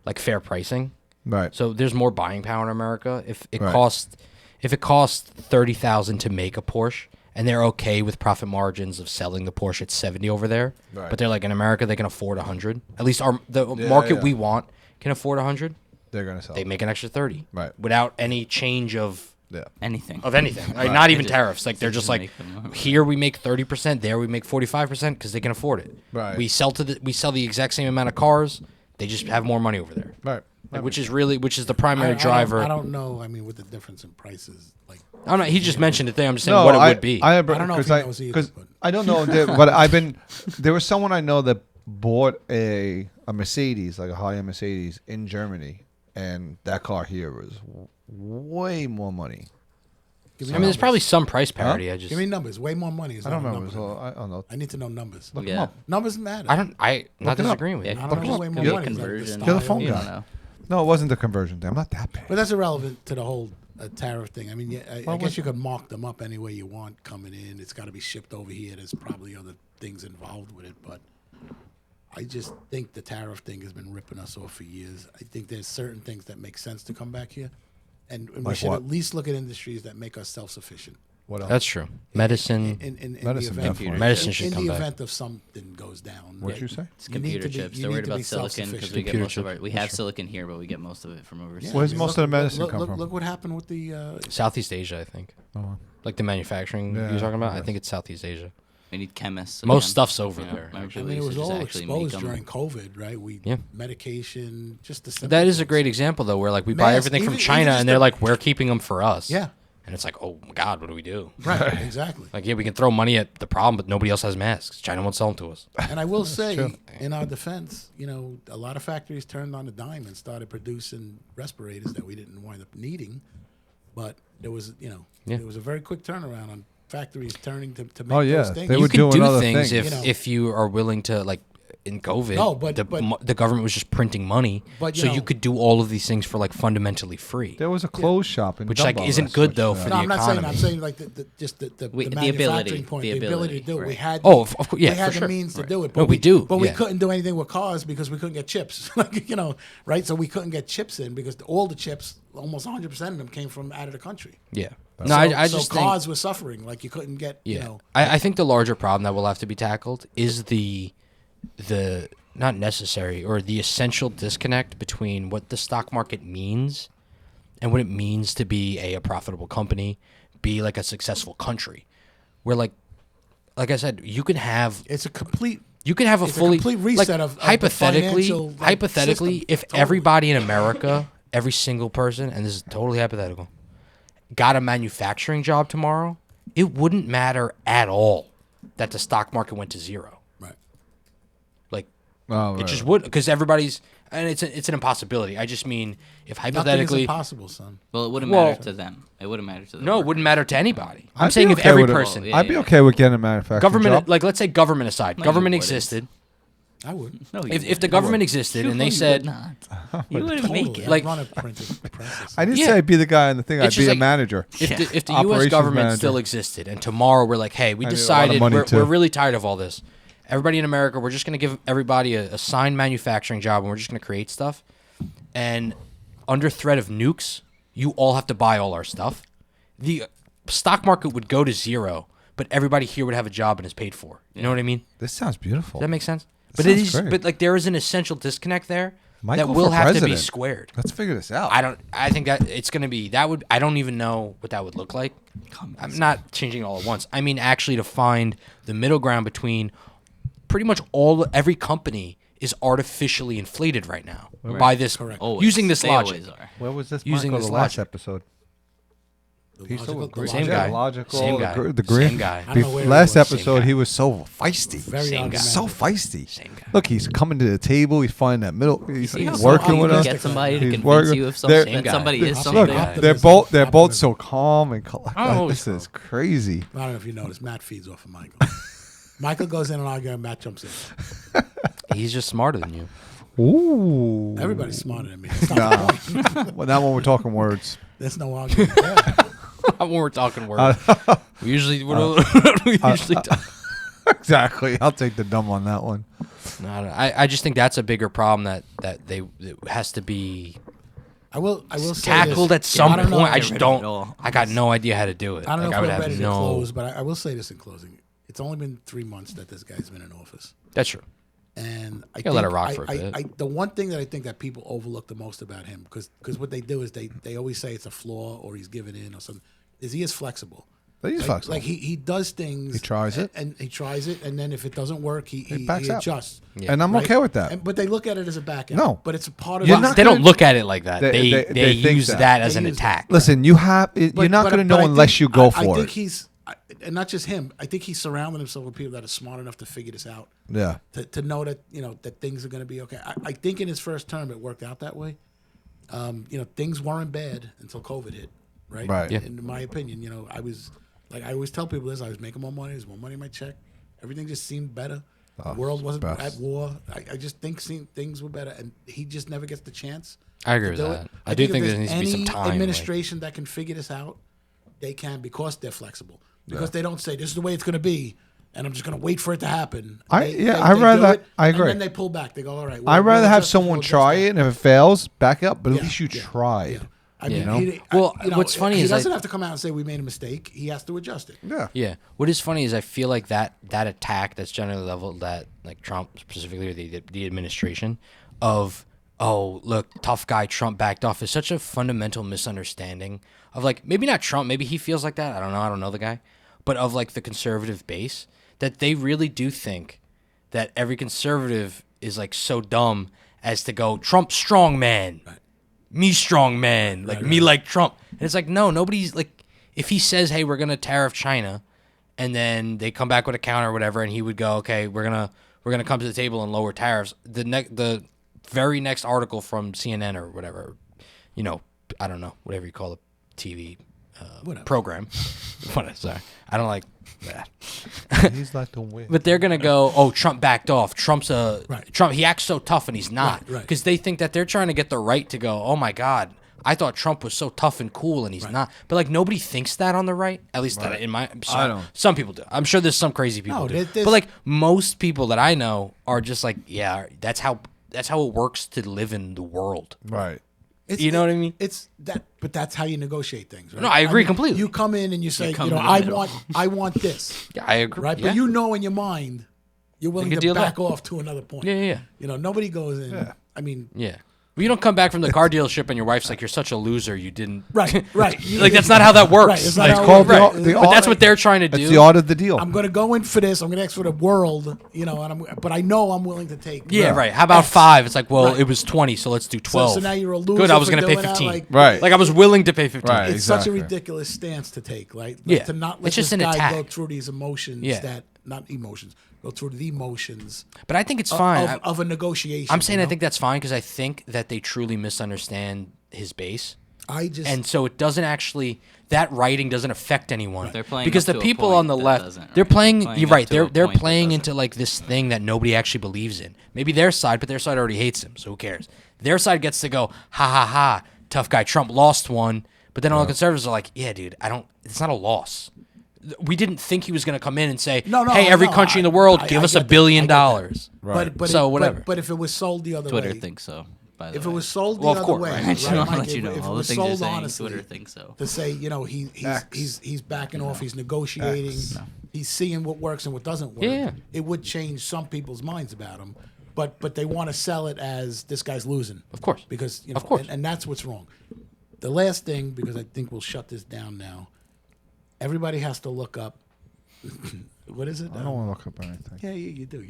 Speaker 1: like fair pricing.
Speaker 3: Right.
Speaker 1: So there's more buying power in America. If it
Speaker 3: Right.
Speaker 1: costs $30,000 to make a Porsche, and they're okay with profit margins of selling the Porsche at 70 over there,
Speaker 3: Right.
Speaker 1: but they're like in America they can afford 100. At least the
Speaker 3: Yeah,
Speaker 1: market
Speaker 3: yeah.
Speaker 1: we want can afford 100.
Speaker 3: They're gonna sell.
Speaker 1: They make an extra 30.
Speaker 3: Right.
Speaker 1: Without any change of
Speaker 3: Yeah.
Speaker 2: anything.
Speaker 1: anything. Like, not even
Speaker 2: They just-
Speaker 1: tariffs. Like they're
Speaker 2: they
Speaker 1: just
Speaker 2: just
Speaker 1: like
Speaker 2: make them-
Speaker 1: here we make 30%, there we make 45% because they can afford it.
Speaker 3: Right.
Speaker 1: We sell the exact same amount of cars. They just have more money over there.
Speaker 3: Right.
Speaker 1: Like, which is the
Speaker 4: I
Speaker 1: primary driver.
Speaker 4: I don't know. I mean, with the difference in prices, like
Speaker 1: I don't know. He just mentioned it there. I'm just saying what it would be.
Speaker 3: I
Speaker 4: don't know if he knows either, but-
Speaker 3: I don't know, but there was someone I know that bought a Mercedes, like a high-end Mercedes, in Germany, and that car here was way more money.
Speaker 4: give
Speaker 1: I
Speaker 4: me
Speaker 1: mean, there's
Speaker 4: numbers.
Speaker 1: probably some price parity. I just
Speaker 4: Give me numbers. Way more money is
Speaker 3: I don't
Speaker 4: not a
Speaker 3: remember.
Speaker 4: number.
Speaker 3: So I don't know.
Speaker 4: I need to know numbers.
Speaker 3: Look
Speaker 2: Yeah.
Speaker 3: them up.
Speaker 4: Numbers matter.
Speaker 1: I not
Speaker 3: it up.
Speaker 1: disagreeing with
Speaker 2: Yeah,
Speaker 1: you.
Speaker 4: I don't know. Way more
Speaker 3: You're
Speaker 4: money.
Speaker 2: the
Speaker 4: is like the
Speaker 2: conversion.
Speaker 4: style.
Speaker 3: You're the phone
Speaker 2: You
Speaker 3: guy.
Speaker 2: don't know.
Speaker 3: No, it wasn't the conversion thing. I'm not that bad.
Speaker 4: But that's irrelevant to the whole tariff thing. I mean, yeah, I
Speaker 3: Well,
Speaker 4: guess you could mark them up any way you want coming in. It's got to be shipped over here. There's probably other things involved with it, but I just think the tariff thing has been ripping us off for years. I think there's certain things that make sense to come back here, and we
Speaker 3: Like
Speaker 4: should
Speaker 3: what?
Speaker 4: at least look at industries that make us self-sufficient.
Speaker 3: What else?
Speaker 1: That's true. Medicine.
Speaker 4: In
Speaker 3: Medicine,
Speaker 4: the event,
Speaker 3: definitely.
Speaker 1: Medicine should
Speaker 4: in
Speaker 1: come
Speaker 4: the
Speaker 1: back.
Speaker 4: event of something goes down.
Speaker 3: What'd you say?
Speaker 2: It's
Speaker 4: You need
Speaker 2: computer
Speaker 4: to be-
Speaker 2: chips.
Speaker 4: you
Speaker 2: They're
Speaker 4: need
Speaker 2: worried
Speaker 4: to be
Speaker 2: about silicon because
Speaker 4: self-sufficient.
Speaker 2: we get
Speaker 1: Computer
Speaker 2: most of our.
Speaker 1: chip.
Speaker 2: We have silicon here, but we get most of it from overseas.
Speaker 3: Where's most of the medicine
Speaker 4: look,
Speaker 3: come
Speaker 4: look,
Speaker 3: from?
Speaker 4: Look what happened with the.
Speaker 1: Southeast Asia, I think.
Speaker 3: Oh.
Speaker 1: Like the manufacturing
Speaker 3: Yeah,
Speaker 1: you're talking about. I
Speaker 3: yes.
Speaker 1: think it's Southeast Asia.
Speaker 2: We need chemists.
Speaker 1: Most
Speaker 2: again.
Speaker 1: stuff's over
Speaker 2: You know,
Speaker 1: there.
Speaker 2: our
Speaker 1: actually.
Speaker 4: I mean, it was
Speaker 2: used to
Speaker 4: all
Speaker 2: actually make
Speaker 4: exposed
Speaker 2: them-
Speaker 4: during COVID, right?
Speaker 1: Yeah.
Speaker 4: Medication, just the simple
Speaker 1: That is a
Speaker 4: things.
Speaker 1: great example, though, where like we buy
Speaker 4: Masks,
Speaker 1: everything from
Speaker 4: even
Speaker 1: China,
Speaker 4: just
Speaker 1: and they're
Speaker 4: the-
Speaker 1: like, "We're keeping them for us."
Speaker 4: Yeah,
Speaker 1: And it's like, "Oh my God, what do we do?"
Speaker 4: right, exactly.
Speaker 1: Like, yeah, we can throw money at the problem, but nobody else has masks. China won't sell them to us.
Speaker 4: And I will say, in our defense, a lot of factories turned on a dime and started producing respirators that we didn't wind up needing. But there was,
Speaker 1: Yeah.
Speaker 4: there was a very quick turnaround on factories turning to make
Speaker 3: Oh, yeah.
Speaker 4: those things.
Speaker 3: They
Speaker 1: You
Speaker 3: were
Speaker 1: can
Speaker 3: doing
Speaker 1: do
Speaker 3: other
Speaker 1: things
Speaker 3: things.
Speaker 1: if you are willing to, like in COVID.
Speaker 4: No, but-
Speaker 1: the government was just printing money,
Speaker 4: But,
Speaker 1: so
Speaker 4: you
Speaker 1: you
Speaker 4: know-
Speaker 1: could do all of these things for like fundamentally free.
Speaker 3: There was a clothes shop in
Speaker 1: Which, like,
Speaker 3: Dumbo
Speaker 1: isn't
Speaker 3: that
Speaker 1: good,
Speaker 3: switched
Speaker 1: though,
Speaker 3: that.
Speaker 1: for
Speaker 4: No,
Speaker 1: the
Speaker 4: I'm not saying. I'm
Speaker 1: economy.
Speaker 4: saying like the
Speaker 2: We- the
Speaker 4: manufacturing
Speaker 2: ability,
Speaker 4: point,
Speaker 2: the
Speaker 4: the ability
Speaker 2: ability,
Speaker 4: to do it. We
Speaker 2: right.
Speaker 4: had.
Speaker 1: Oh, of course, yeah,
Speaker 4: we had
Speaker 1: for
Speaker 4: the
Speaker 1: sure.
Speaker 4: means to do it.
Speaker 1: No, we do,
Speaker 4: but we
Speaker 1: yeah.
Speaker 4: couldn't do anything with cars because we couldn't get chips. Like, right? So we couldn't get chips in because all the chips, almost 100% of them, came from out of the country.
Speaker 1: Yeah. No,
Speaker 4: So,
Speaker 1: I
Speaker 4: so
Speaker 1: just think.
Speaker 4: cars were suffering. Like you couldn't get.
Speaker 1: Yeah, I think the larger problem that will have to be tackled is the not necessary or the essential disconnect between what the stock market means and what it means to be a profitable company, be like a successful country. Where like I said, you can have
Speaker 4: It's a complete.
Speaker 1: a
Speaker 4: It's
Speaker 1: fully
Speaker 4: a complete reset of the
Speaker 1: hypothetically
Speaker 4: financial,
Speaker 1: hypothetically
Speaker 4: system.
Speaker 1: if
Speaker 4: Totally.
Speaker 1: everybody in America, every single person, and this is totally hypothetical, got a manufacturing job tomorrow, it wouldn't matter at all that the stock market went to zero.
Speaker 4: Right.
Speaker 1: Like
Speaker 3: Oh,
Speaker 1: it
Speaker 3: right.
Speaker 1: just would, because everybody's, and it's an impossibility. I just mean if
Speaker 4: Nothing is
Speaker 1: hypothetically,
Speaker 4: impossible, son.
Speaker 2: Well, it wouldn't
Speaker 1: Well-
Speaker 2: matter to them. It wouldn't matter to them.
Speaker 1: no, it wouldn't matter to anybody. I'm
Speaker 3: I'd be
Speaker 1: saying if
Speaker 3: okay
Speaker 1: every
Speaker 3: with it.
Speaker 1: person,
Speaker 2: Well, yeah.
Speaker 3: I'd be okay with getting a manufacturing
Speaker 1: government,
Speaker 3: job.
Speaker 1: like let's say government aside,
Speaker 2: No,
Speaker 1: government
Speaker 2: you wouldn't.
Speaker 1: existed,
Speaker 4: I would.
Speaker 2: No, you
Speaker 1: If the
Speaker 2: wouldn't.
Speaker 1: government existed and they
Speaker 2: You
Speaker 1: said,
Speaker 2: would not. You wouldn't make
Speaker 4: Totally.
Speaker 2: it.
Speaker 1: Like-
Speaker 4: I'd run a printed presses.
Speaker 3: I didn't
Speaker 1: Yeah.
Speaker 3: say I'd be the guy in the thing. I'd
Speaker 1: It's
Speaker 3: be
Speaker 1: just
Speaker 3: a
Speaker 1: like-
Speaker 3: manager.
Speaker 1: if the U.S.
Speaker 3: Operations
Speaker 1: government
Speaker 3: manager.
Speaker 1: still existed and tomorrow we're like, hey, we
Speaker 3: I need a lot of
Speaker 1: decided
Speaker 3: money,
Speaker 1: we're
Speaker 3: too.
Speaker 1: really tired of all this. Everybody in America, we're just going to give everybody a signed manufacturing job and we're just going to create stuff. And under threat of nukes, you all have to buy all our stuff. The stock market would go to zero, but everybody here would have a job and is paid for. You know what I mean?
Speaker 3: This sounds beautiful.
Speaker 1: Does that make sense?
Speaker 3: That
Speaker 1: But it
Speaker 3: sounds
Speaker 1: is.
Speaker 3: great.
Speaker 1: But like there is an essential disconnect there
Speaker 3: Michael
Speaker 1: that will
Speaker 3: for
Speaker 1: have to be
Speaker 3: president.
Speaker 1: squared.
Speaker 3: Let's figure this out.
Speaker 1: I think that it's going to be that would. I don't even know what that would look like. I'm not changing all at once. I mean, actually, to find the middle ground between pretty much every company is artificially inflated right now by this
Speaker 2: Always.
Speaker 1: using this
Speaker 2: They
Speaker 1: logic.
Speaker 2: always are.
Speaker 3: Where was this?
Speaker 1: Using
Speaker 3: Michael,
Speaker 1: this
Speaker 3: the last
Speaker 1: logic.
Speaker 3: episode.
Speaker 4: The
Speaker 3: He's so
Speaker 4: logical-
Speaker 3: agree-
Speaker 1: Same
Speaker 3: yeah,
Speaker 1: guy.
Speaker 3: logical.
Speaker 1: Same guy.
Speaker 3: The green.
Speaker 1: Same guy.
Speaker 4: I don't know where he
Speaker 3: Last
Speaker 4: was.
Speaker 3: episode,
Speaker 1: Same
Speaker 3: he
Speaker 1: guy.
Speaker 3: was so feisty.
Speaker 4: Very
Speaker 1: Same guy.
Speaker 3: So
Speaker 4: argumentative.
Speaker 3: feisty.
Speaker 1: Same guy.
Speaker 3: Look, he's coming to the table. He's finding that middle. He's
Speaker 2: See how
Speaker 3: working with
Speaker 2: you
Speaker 3: us.
Speaker 2: get somebody to
Speaker 3: He's
Speaker 2: convince
Speaker 3: working-
Speaker 2: you of
Speaker 3: they're-
Speaker 2: something, that
Speaker 1: Same
Speaker 2: somebody
Speaker 1: guy.
Speaker 2: is
Speaker 1: Look,
Speaker 2: something.
Speaker 3: Look,
Speaker 1: guy.
Speaker 3: they're
Speaker 4: Optimism.
Speaker 3: both so calm and
Speaker 1: Oh,
Speaker 3: this is crazy.
Speaker 4: I don't know if you noticed. Matt feeds off of Michael. Michael goes in and argues, and Matt jumps in.
Speaker 1: He's just smarter than you.
Speaker 3: Ooh.
Speaker 4: Everybody's smarter than me. That's not the point.
Speaker 3: Well, not when we're talking words.
Speaker 4: There's no argument there.
Speaker 1: When we're talking words, we usually we usually talk.
Speaker 3: Exactly. I'll take the dumb on that one.
Speaker 1: No, I just think that's a bigger problem that it has to be
Speaker 4: I will say
Speaker 1: tackled
Speaker 4: this.
Speaker 1: at some
Speaker 4: I don't know-
Speaker 1: point. I
Speaker 2: Get
Speaker 1: just
Speaker 2: rid of it
Speaker 1: don't.
Speaker 2: all.
Speaker 1: I got no idea how to do it.
Speaker 4: I don't
Speaker 1: Like,
Speaker 4: know
Speaker 1: I
Speaker 4: if
Speaker 1: would
Speaker 4: we're
Speaker 1: have
Speaker 4: ready to
Speaker 1: no.
Speaker 4: close, but I will say this in closing. It's only been 3 months that this guy's been in office.
Speaker 1: That's true.
Speaker 4: And I
Speaker 1: gotta let
Speaker 4: think
Speaker 1: it rock for a bit.
Speaker 4: the one thing that I think that people overlook the most about him, because what they do is they always say it's a flaw or he's giving in or something, is he is flexible.
Speaker 3: He's flexible.
Speaker 4: Like he does things.
Speaker 3: He tries it.
Speaker 4: and he tries it, and then if it doesn't work, he
Speaker 3: backs out.
Speaker 4: adjusts.
Speaker 1: Yeah.
Speaker 3: And I'm
Speaker 4: right?
Speaker 3: of okay with that.
Speaker 4: But they look at it as a back end.
Speaker 3: No.
Speaker 4: But it's a part of
Speaker 3: You're
Speaker 4: it.
Speaker 3: not
Speaker 1: They
Speaker 3: gonna-
Speaker 1: don't look at it like that.
Speaker 3: They
Speaker 1: They
Speaker 3: think
Speaker 1: use
Speaker 3: that.
Speaker 1: that as
Speaker 4: They
Speaker 1: an
Speaker 4: use
Speaker 1: attack.
Speaker 4: that.
Speaker 3: Listen, you're not going to know
Speaker 4: I
Speaker 3: unless
Speaker 4: think-
Speaker 3: you go
Speaker 4: I
Speaker 3: for
Speaker 4: think
Speaker 3: it.
Speaker 4: he's, and not just him. I think he's surrounding himself with people that are smart enough to figure this out.
Speaker 3: Yeah.
Speaker 4: To know that that things are going to be okay. I think in his first term it worked out that way. Things weren't bad until COVID hit, right?
Speaker 3: Right.
Speaker 1: Yeah.
Speaker 4: In my opinion, I was like I always tell people this: I was making more money. There's more money in my check. Everything just seemed better. The world wasn't
Speaker 3: best.
Speaker 4: at war. I just think things were better, and he just never gets the chance.
Speaker 1: I agree
Speaker 4: to
Speaker 1: with
Speaker 4: do
Speaker 1: that.
Speaker 4: it.
Speaker 1: I do think
Speaker 4: if
Speaker 1: there needs to be
Speaker 4: there's
Speaker 1: some
Speaker 4: any
Speaker 1: time. like-
Speaker 4: administration that can figure this out, they can because they're flexible. Because they don't say this is the way it's going to be, and I'm just going to wait for it to happen.
Speaker 3: I
Speaker 4: They
Speaker 3: rather
Speaker 4: do
Speaker 3: that-
Speaker 4: it,
Speaker 3: I agree.
Speaker 4: And then they pull back. They go, all right.
Speaker 3: I'd rather
Speaker 4: we'll
Speaker 3: have
Speaker 4: adjust,
Speaker 3: someone
Speaker 4: we'll adjust
Speaker 3: try
Speaker 4: that."
Speaker 3: it, and if it fails, back up. But at
Speaker 4: Yeah,
Speaker 3: least you
Speaker 4: yeah,
Speaker 3: tried.
Speaker 4: Yeah. I mean,
Speaker 1: Yeah.
Speaker 4: he,
Speaker 1: Well,
Speaker 4: I-
Speaker 1: what's funny
Speaker 4: he
Speaker 1: is
Speaker 4: doesn't
Speaker 1: I-
Speaker 4: have to come out and say we made a mistake. He has to adjust it.
Speaker 3: Yeah.
Speaker 1: Yeah. What is funny is I feel like that attack that's generally leveled at like Trump specifically or the administration of look, tough guy Trump backed off is such a fundamental misunderstanding of like maybe not Trump, maybe he feels like that. I don't know the guy, but of like the conservative base that they really do think that every conservative is like so dumb as to go Trump strong man. Me strong man, like me like Trump. And it's like, no, nobody's like, if he says, hey, we're going to tariff China, and then they come back with a counter or whatever, and he would go, okay, we're gonna come to the table and lower tariffs. The very next article from CNN or whatever, I don't know, whatever you call a TV program. Sorry, I don't like that.
Speaker 3: He's like the win.
Speaker 1: But they're gonna go, oh, Trump backed off. Trump. He acts so tough, and he's not,
Speaker 4: Right.
Speaker 1: because they think that they're trying to get the right to go. Oh my God, I thought Trump was so tough and cool, and he's not. But like nobody thinks that on the right. At least in my,
Speaker 3: I don't.
Speaker 1: Some people do. I'm sure there's some crazy people
Speaker 4: No,
Speaker 1: do.
Speaker 4: there's-
Speaker 1: But like most people that I know are just like, yeah, that's how it works to live in the world.
Speaker 3: Right.
Speaker 1: You know what I mean?
Speaker 4: It's that, but that's how you negotiate things, right?
Speaker 1: No, I agree completely.
Speaker 4: You come in and you say,
Speaker 2: come in the
Speaker 4: I
Speaker 2: middle.
Speaker 4: want this,
Speaker 1: Yeah, I agree.
Speaker 4: right?
Speaker 1: Yeah.
Speaker 4: But in your mind, you're willing
Speaker 1: Make a
Speaker 4: to
Speaker 1: deal
Speaker 4: back
Speaker 1: that-
Speaker 4: off to another point.
Speaker 1: Yeah.
Speaker 4: Nobody goes in. I mean,
Speaker 1: Yeah. Well, you don't come back from the car dealership and your wife's like, you're such a loser. You didn't.
Speaker 4: right.
Speaker 1: Like that's not how that works.
Speaker 4: Right, it's not
Speaker 1: Like,
Speaker 4: how it
Speaker 3: called
Speaker 4: works.
Speaker 3: the
Speaker 1: but that's what they're trying to do.
Speaker 3: It's the art of the deal.
Speaker 4: I'm going to go in for this. I'm going to ask for the world, but I know I'm willing to take.
Speaker 1: Yeah, right. How about
Speaker 4: X.
Speaker 1: 5? It's like, well,
Speaker 4: Right.
Speaker 1: it was 20, so let's do 12.
Speaker 4: So now you're a loser.
Speaker 1: Good, I was
Speaker 4: going
Speaker 1: gonna
Speaker 4: to
Speaker 1: pay 15.
Speaker 4: Like,
Speaker 3: Right.
Speaker 1: Like I was willing to pay 15.
Speaker 3: Right.
Speaker 4: It's
Speaker 3: Exactly.
Speaker 4: such a ridiculous stance to take, right? Like,
Speaker 1: Yeah.
Speaker 4: To not let
Speaker 1: It's just
Speaker 4: this
Speaker 1: an
Speaker 4: guy
Speaker 1: attack.
Speaker 4: go through these emotions
Speaker 1: Yeah.
Speaker 4: go through the emotions
Speaker 1: But I think it's fine.
Speaker 4: of a negotiation.
Speaker 1: I'm saying
Speaker 4: you
Speaker 1: I
Speaker 4: know?
Speaker 1: think that's fine because I think that they truly misunderstand his base.
Speaker 4: I just
Speaker 1: And so it doesn't actually, that writing doesn't affect anyone.
Speaker 2: They're playing
Speaker 1: because
Speaker 2: up
Speaker 1: the
Speaker 2: to a
Speaker 1: people
Speaker 2: point
Speaker 1: on the
Speaker 2: that
Speaker 1: left,
Speaker 2: doesn't,
Speaker 1: they're
Speaker 2: right?
Speaker 1: playing.
Speaker 2: They're playing
Speaker 1: You're
Speaker 2: up
Speaker 1: right.
Speaker 2: to a
Speaker 1: They're
Speaker 2: point that
Speaker 1: playing
Speaker 2: doesn't.
Speaker 1: into like this thing that nobody actually believes in. Maybe their side, but their side already hates him. So who cares? Their side gets to go, ha ha ha, tough guy. Trump lost one, but then all the conservatives are like, yeah, dude, it's not a loss. We didn't think he was going to come in and say,
Speaker 4: No,
Speaker 1: hey, every
Speaker 4: no,
Speaker 1: country in the world, give us
Speaker 4: get
Speaker 1: $1 billion.
Speaker 4: that. I get that.
Speaker 3: Right.
Speaker 4: But
Speaker 1: So whatever.
Speaker 4: But if it was sold the other
Speaker 2: Twitter
Speaker 4: way,
Speaker 2: thinks so. By the
Speaker 4: if
Speaker 2: way.
Speaker 4: it was sold the
Speaker 1: Well, of
Speaker 4: other
Speaker 1: course,
Speaker 4: way,
Speaker 1: right.
Speaker 2: I just want to
Speaker 4: Mike,
Speaker 2: let you
Speaker 4: if
Speaker 2: know
Speaker 4: it
Speaker 2: all the
Speaker 4: was
Speaker 2: things you're
Speaker 4: sold
Speaker 2: saying.
Speaker 4: honestly,
Speaker 2: Twitter thinks so.
Speaker 4: to say, he's backing off, he's negotiating, he's seeing what works and what doesn't work.
Speaker 1: Yeah.
Speaker 4: It would change some people's minds about him, but they want to sell it as this guy's losing.
Speaker 1: Of course.
Speaker 4: Because
Speaker 1: Of course.
Speaker 4: and that's what's wrong. The last thing, because I think we'll shut this down now. Everybody has to look up. What is it?
Speaker 3: I don't want to look up anything.
Speaker 4: Yeah, you do.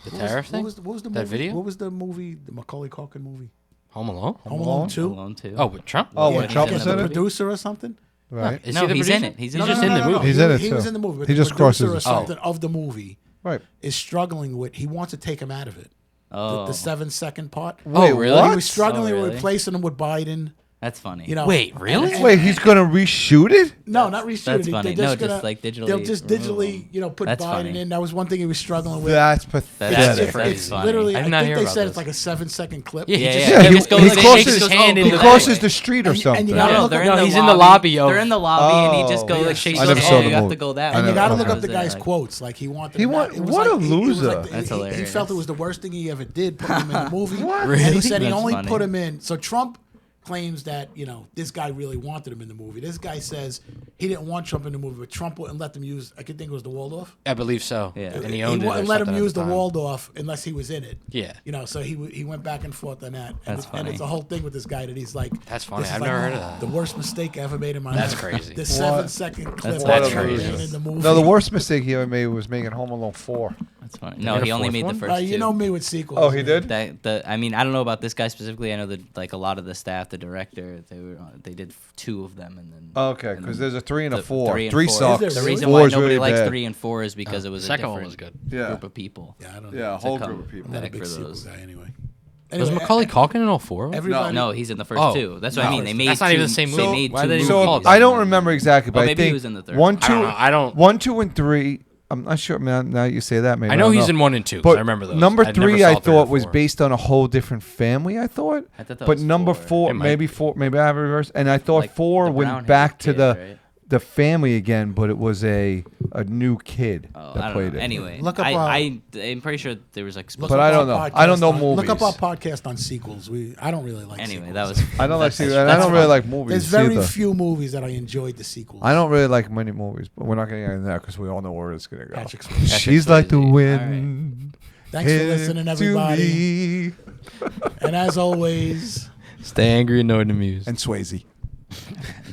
Speaker 1: The tariff thing?
Speaker 4: What was the
Speaker 1: That
Speaker 4: movie?
Speaker 1: video?
Speaker 4: What was the movie? The Macaulay Culkin movie?
Speaker 1: Home Alone?
Speaker 4: Home Alone 2?
Speaker 2: Alone too.
Speaker 1: Oh, with Trump?
Speaker 3: Oh,
Speaker 4: Yeah,
Speaker 3: when Trump
Speaker 4: he's
Speaker 3: was
Speaker 4: the
Speaker 3: in it?
Speaker 4: producer or something?
Speaker 3: Right.
Speaker 1: Is
Speaker 2: No,
Speaker 1: he the
Speaker 2: he's in
Speaker 1: producer?
Speaker 2: it. He's
Speaker 1: He's
Speaker 2: in
Speaker 1: just
Speaker 2: it.
Speaker 1: in the movie.
Speaker 3: He's
Speaker 4: he,
Speaker 3: in it,
Speaker 4: He
Speaker 3: too.
Speaker 4: was in the movie. But
Speaker 3: He
Speaker 4: the
Speaker 3: just crosses
Speaker 4: producer or
Speaker 3: his-
Speaker 4: something of the movie
Speaker 3: Right.
Speaker 4: is struggling with. He wants to take him out of it.
Speaker 2: Oh,
Speaker 4: The 7-second part.
Speaker 1: Oh, really?
Speaker 4: He was struggling
Speaker 2: Oh,
Speaker 4: with
Speaker 2: really?
Speaker 4: replacing him with Biden.
Speaker 2: that's funny.
Speaker 4: You know.
Speaker 1: Wait, really?
Speaker 4: And-
Speaker 3: Wait, he's gonna reshoot it?
Speaker 4: No, not reshoot
Speaker 2: that's
Speaker 4: it.
Speaker 2: funny.
Speaker 4: They're
Speaker 2: No,
Speaker 4: just gonna,
Speaker 2: just, like, digitally
Speaker 4: They'll just
Speaker 2: remove
Speaker 4: digitally,
Speaker 2: him.
Speaker 4: put
Speaker 2: That's
Speaker 4: Biden
Speaker 2: funny.
Speaker 4: in. That was one thing he was struggling with.
Speaker 3: That's
Speaker 2: That's
Speaker 3: pathetic.
Speaker 2: That's funny.
Speaker 4: literally.
Speaker 1: I
Speaker 4: I
Speaker 1: did not
Speaker 4: think
Speaker 1: hear
Speaker 4: they
Speaker 1: about
Speaker 4: said
Speaker 1: this.
Speaker 4: it's like a 7-second clip.
Speaker 1: Yeah,
Speaker 2: Yeah,
Speaker 1: he
Speaker 2: yeah.
Speaker 1: just,
Speaker 3: Yeah,
Speaker 1: he
Speaker 3: he-
Speaker 1: just goes,
Speaker 3: he
Speaker 1: like,
Speaker 3: crosses-
Speaker 1: shakes his hand
Speaker 3: he
Speaker 1: in the
Speaker 3: crosses
Speaker 1: back.
Speaker 3: the street or
Speaker 4: And
Speaker 3: something.
Speaker 4: you
Speaker 2: No,
Speaker 4: gotta
Speaker 2: no,
Speaker 4: look
Speaker 2: they're
Speaker 4: up-
Speaker 2: in
Speaker 1: No,
Speaker 2: the
Speaker 1: he's
Speaker 2: lobby.
Speaker 1: in the lobby of-
Speaker 2: They're in the lobby, and he just
Speaker 3: Oh.
Speaker 2: goes
Speaker 4: Yeah.
Speaker 2: like shakes
Speaker 3: I
Speaker 2: his
Speaker 3: never
Speaker 2: hand.
Speaker 3: saw
Speaker 2: Oh,
Speaker 3: the
Speaker 2: you have
Speaker 3: movie.
Speaker 2: to go that
Speaker 3: I
Speaker 4: And
Speaker 2: way.
Speaker 4: you
Speaker 3: never-
Speaker 4: got to look
Speaker 3: okay.
Speaker 4: up the guy's
Speaker 2: Like,
Speaker 4: quotes. Like he wanted.
Speaker 3: He
Speaker 4: him
Speaker 3: want-
Speaker 4: out. It was
Speaker 3: what
Speaker 4: like,
Speaker 3: a
Speaker 4: it was
Speaker 3: loser.
Speaker 4: like
Speaker 2: That's
Speaker 4: he
Speaker 2: hilarious.
Speaker 4: felt it was the worst thing he ever did, putting him in the movie.
Speaker 3: What?
Speaker 4: And
Speaker 1: Really?
Speaker 4: he said he
Speaker 2: That's
Speaker 4: only
Speaker 2: funny.
Speaker 4: put him in. So Trump claims that this guy really wanted him in the movie. This guy says he didn't want Trump in the movie, but Trump wouldn't let them use. I could think it was the Waldorf.
Speaker 1: I believe so.
Speaker 2: Yeah.
Speaker 1: And he owned it. or
Speaker 4: wouldn't let him
Speaker 1: something at
Speaker 4: use the
Speaker 1: time.
Speaker 4: Waldorf unless he was in it.
Speaker 1: Yeah.
Speaker 4: So he went back and forth on that.
Speaker 2: That's
Speaker 4: And
Speaker 2: funny.
Speaker 4: it's a whole thing with this guy that he's like.
Speaker 1: That's funny.
Speaker 4: this is
Speaker 1: I've
Speaker 4: like
Speaker 1: never heard of that.
Speaker 4: The worst mistake I ever made in my
Speaker 1: That's
Speaker 4: life.
Speaker 1: crazy.
Speaker 4: The 7-second clip.
Speaker 2: That's
Speaker 4: of him
Speaker 1: crazy.
Speaker 4: in the movie.
Speaker 3: No, the worst mistake he ever made was making Home Alone 4.
Speaker 2: That's funny. No,
Speaker 1: made a
Speaker 2: he only
Speaker 1: fourth
Speaker 2: made the
Speaker 1: one?
Speaker 2: first two.
Speaker 4: You know me with sequels.
Speaker 3: Oh, he did?
Speaker 2: I mean, I don't know about this guy specifically. I know that like a lot of the staff, the director, they did 2 of them, and then
Speaker 3: Okay,
Speaker 2: and
Speaker 3: because
Speaker 2: then
Speaker 3: there's a 3 and a
Speaker 2: the
Speaker 3: 4.
Speaker 2: 3 and
Speaker 3: 3
Speaker 2: 4.
Speaker 3: sucks.
Speaker 4: Is there
Speaker 2: The
Speaker 4: really?
Speaker 2: reason
Speaker 3: 4
Speaker 2: why
Speaker 3: is
Speaker 2: nobody
Speaker 3: really
Speaker 2: likes
Speaker 3: bad.
Speaker 2: 3 and 4 is because it was a
Speaker 1: second one
Speaker 2: different
Speaker 1: was good.
Speaker 3: Yeah.
Speaker 2: group of people.
Speaker 4: Yeah, I don't know.
Speaker 3: Yeah, a
Speaker 2: to
Speaker 3: whole
Speaker 2: come
Speaker 3: group of people.
Speaker 4: I'm not a
Speaker 2: back
Speaker 4: big
Speaker 2: for
Speaker 4: sequel
Speaker 2: those.
Speaker 4: guy anyway.
Speaker 1: Was Macaulay Culkin in all 4 of them?
Speaker 4: Everybody,
Speaker 2: No, he's in the first
Speaker 1: Oh.
Speaker 2: 2. That's what I
Speaker 1: No.
Speaker 2: mean. They made
Speaker 1: That's not
Speaker 2: two,
Speaker 1: even the same
Speaker 2: they
Speaker 1: movie.
Speaker 2: made
Speaker 1: Why
Speaker 2: two
Speaker 1: they
Speaker 2: movies.
Speaker 1: even
Speaker 3: So
Speaker 1: call it
Speaker 3: I
Speaker 1: that?
Speaker 3: don't remember exactly, but
Speaker 2: Oh,
Speaker 3: I
Speaker 2: maybe he
Speaker 3: think
Speaker 2: was in the third
Speaker 3: 1,
Speaker 2: one.
Speaker 3: 2,
Speaker 1: I don't-
Speaker 3: 1, 2, and 3. I'm not sure. Man, now you say that, maybe
Speaker 1: I know
Speaker 3: don't
Speaker 1: he's in 1 and 2. 'Cause
Speaker 3: But
Speaker 1: I remember those.
Speaker 3: number
Speaker 1: I never
Speaker 3: 3,
Speaker 1: saw
Speaker 3: I
Speaker 1: 3 or
Speaker 3: thought was
Speaker 1: 4.
Speaker 3: based on a whole different family. I thought,
Speaker 2: I thought that
Speaker 3: but
Speaker 2: was
Speaker 3: number
Speaker 2: 4.
Speaker 3: 4,
Speaker 1: It might
Speaker 3: maybe
Speaker 1: be.
Speaker 3: 4, maybe I have a reverse. And I thought
Speaker 2: Like
Speaker 3: 4
Speaker 2: the
Speaker 3: went
Speaker 2: brown-haired
Speaker 3: back to
Speaker 2: kid,
Speaker 3: the
Speaker 2: right?
Speaker 3: family again, but it was a new kid
Speaker 2: Oh,
Speaker 3: that
Speaker 2: I
Speaker 3: played
Speaker 2: don't know.
Speaker 3: it.
Speaker 2: Look
Speaker 4: Look up,
Speaker 2: I'm pretty sure there was like.
Speaker 3: But I don't know. I don't know
Speaker 4: Look up our
Speaker 3: movies.
Speaker 4: podcast on sequels. I don't really like.
Speaker 2: Anyway,
Speaker 4: sequels.
Speaker 2: that was.
Speaker 3: I don't like.
Speaker 2: that's-
Speaker 3: I
Speaker 2: that's
Speaker 3: don't really
Speaker 2: fine.
Speaker 3: like movies
Speaker 4: There's very
Speaker 3: either.
Speaker 4: few movies that I enjoyed the sequels.
Speaker 3: I don't really like many movies, but we're not getting into that because we all know where it's gonna go.
Speaker 4: Patrick Swayze.
Speaker 3: She's like the
Speaker 2: Swayze.
Speaker 3: wind.
Speaker 4: Thanks for
Speaker 3: Hit
Speaker 4: listening,
Speaker 3: to
Speaker 4: everybody.
Speaker 3: me.
Speaker 4: And as always.
Speaker 1: Stay angry and know to muse.
Speaker 3: And Swayze.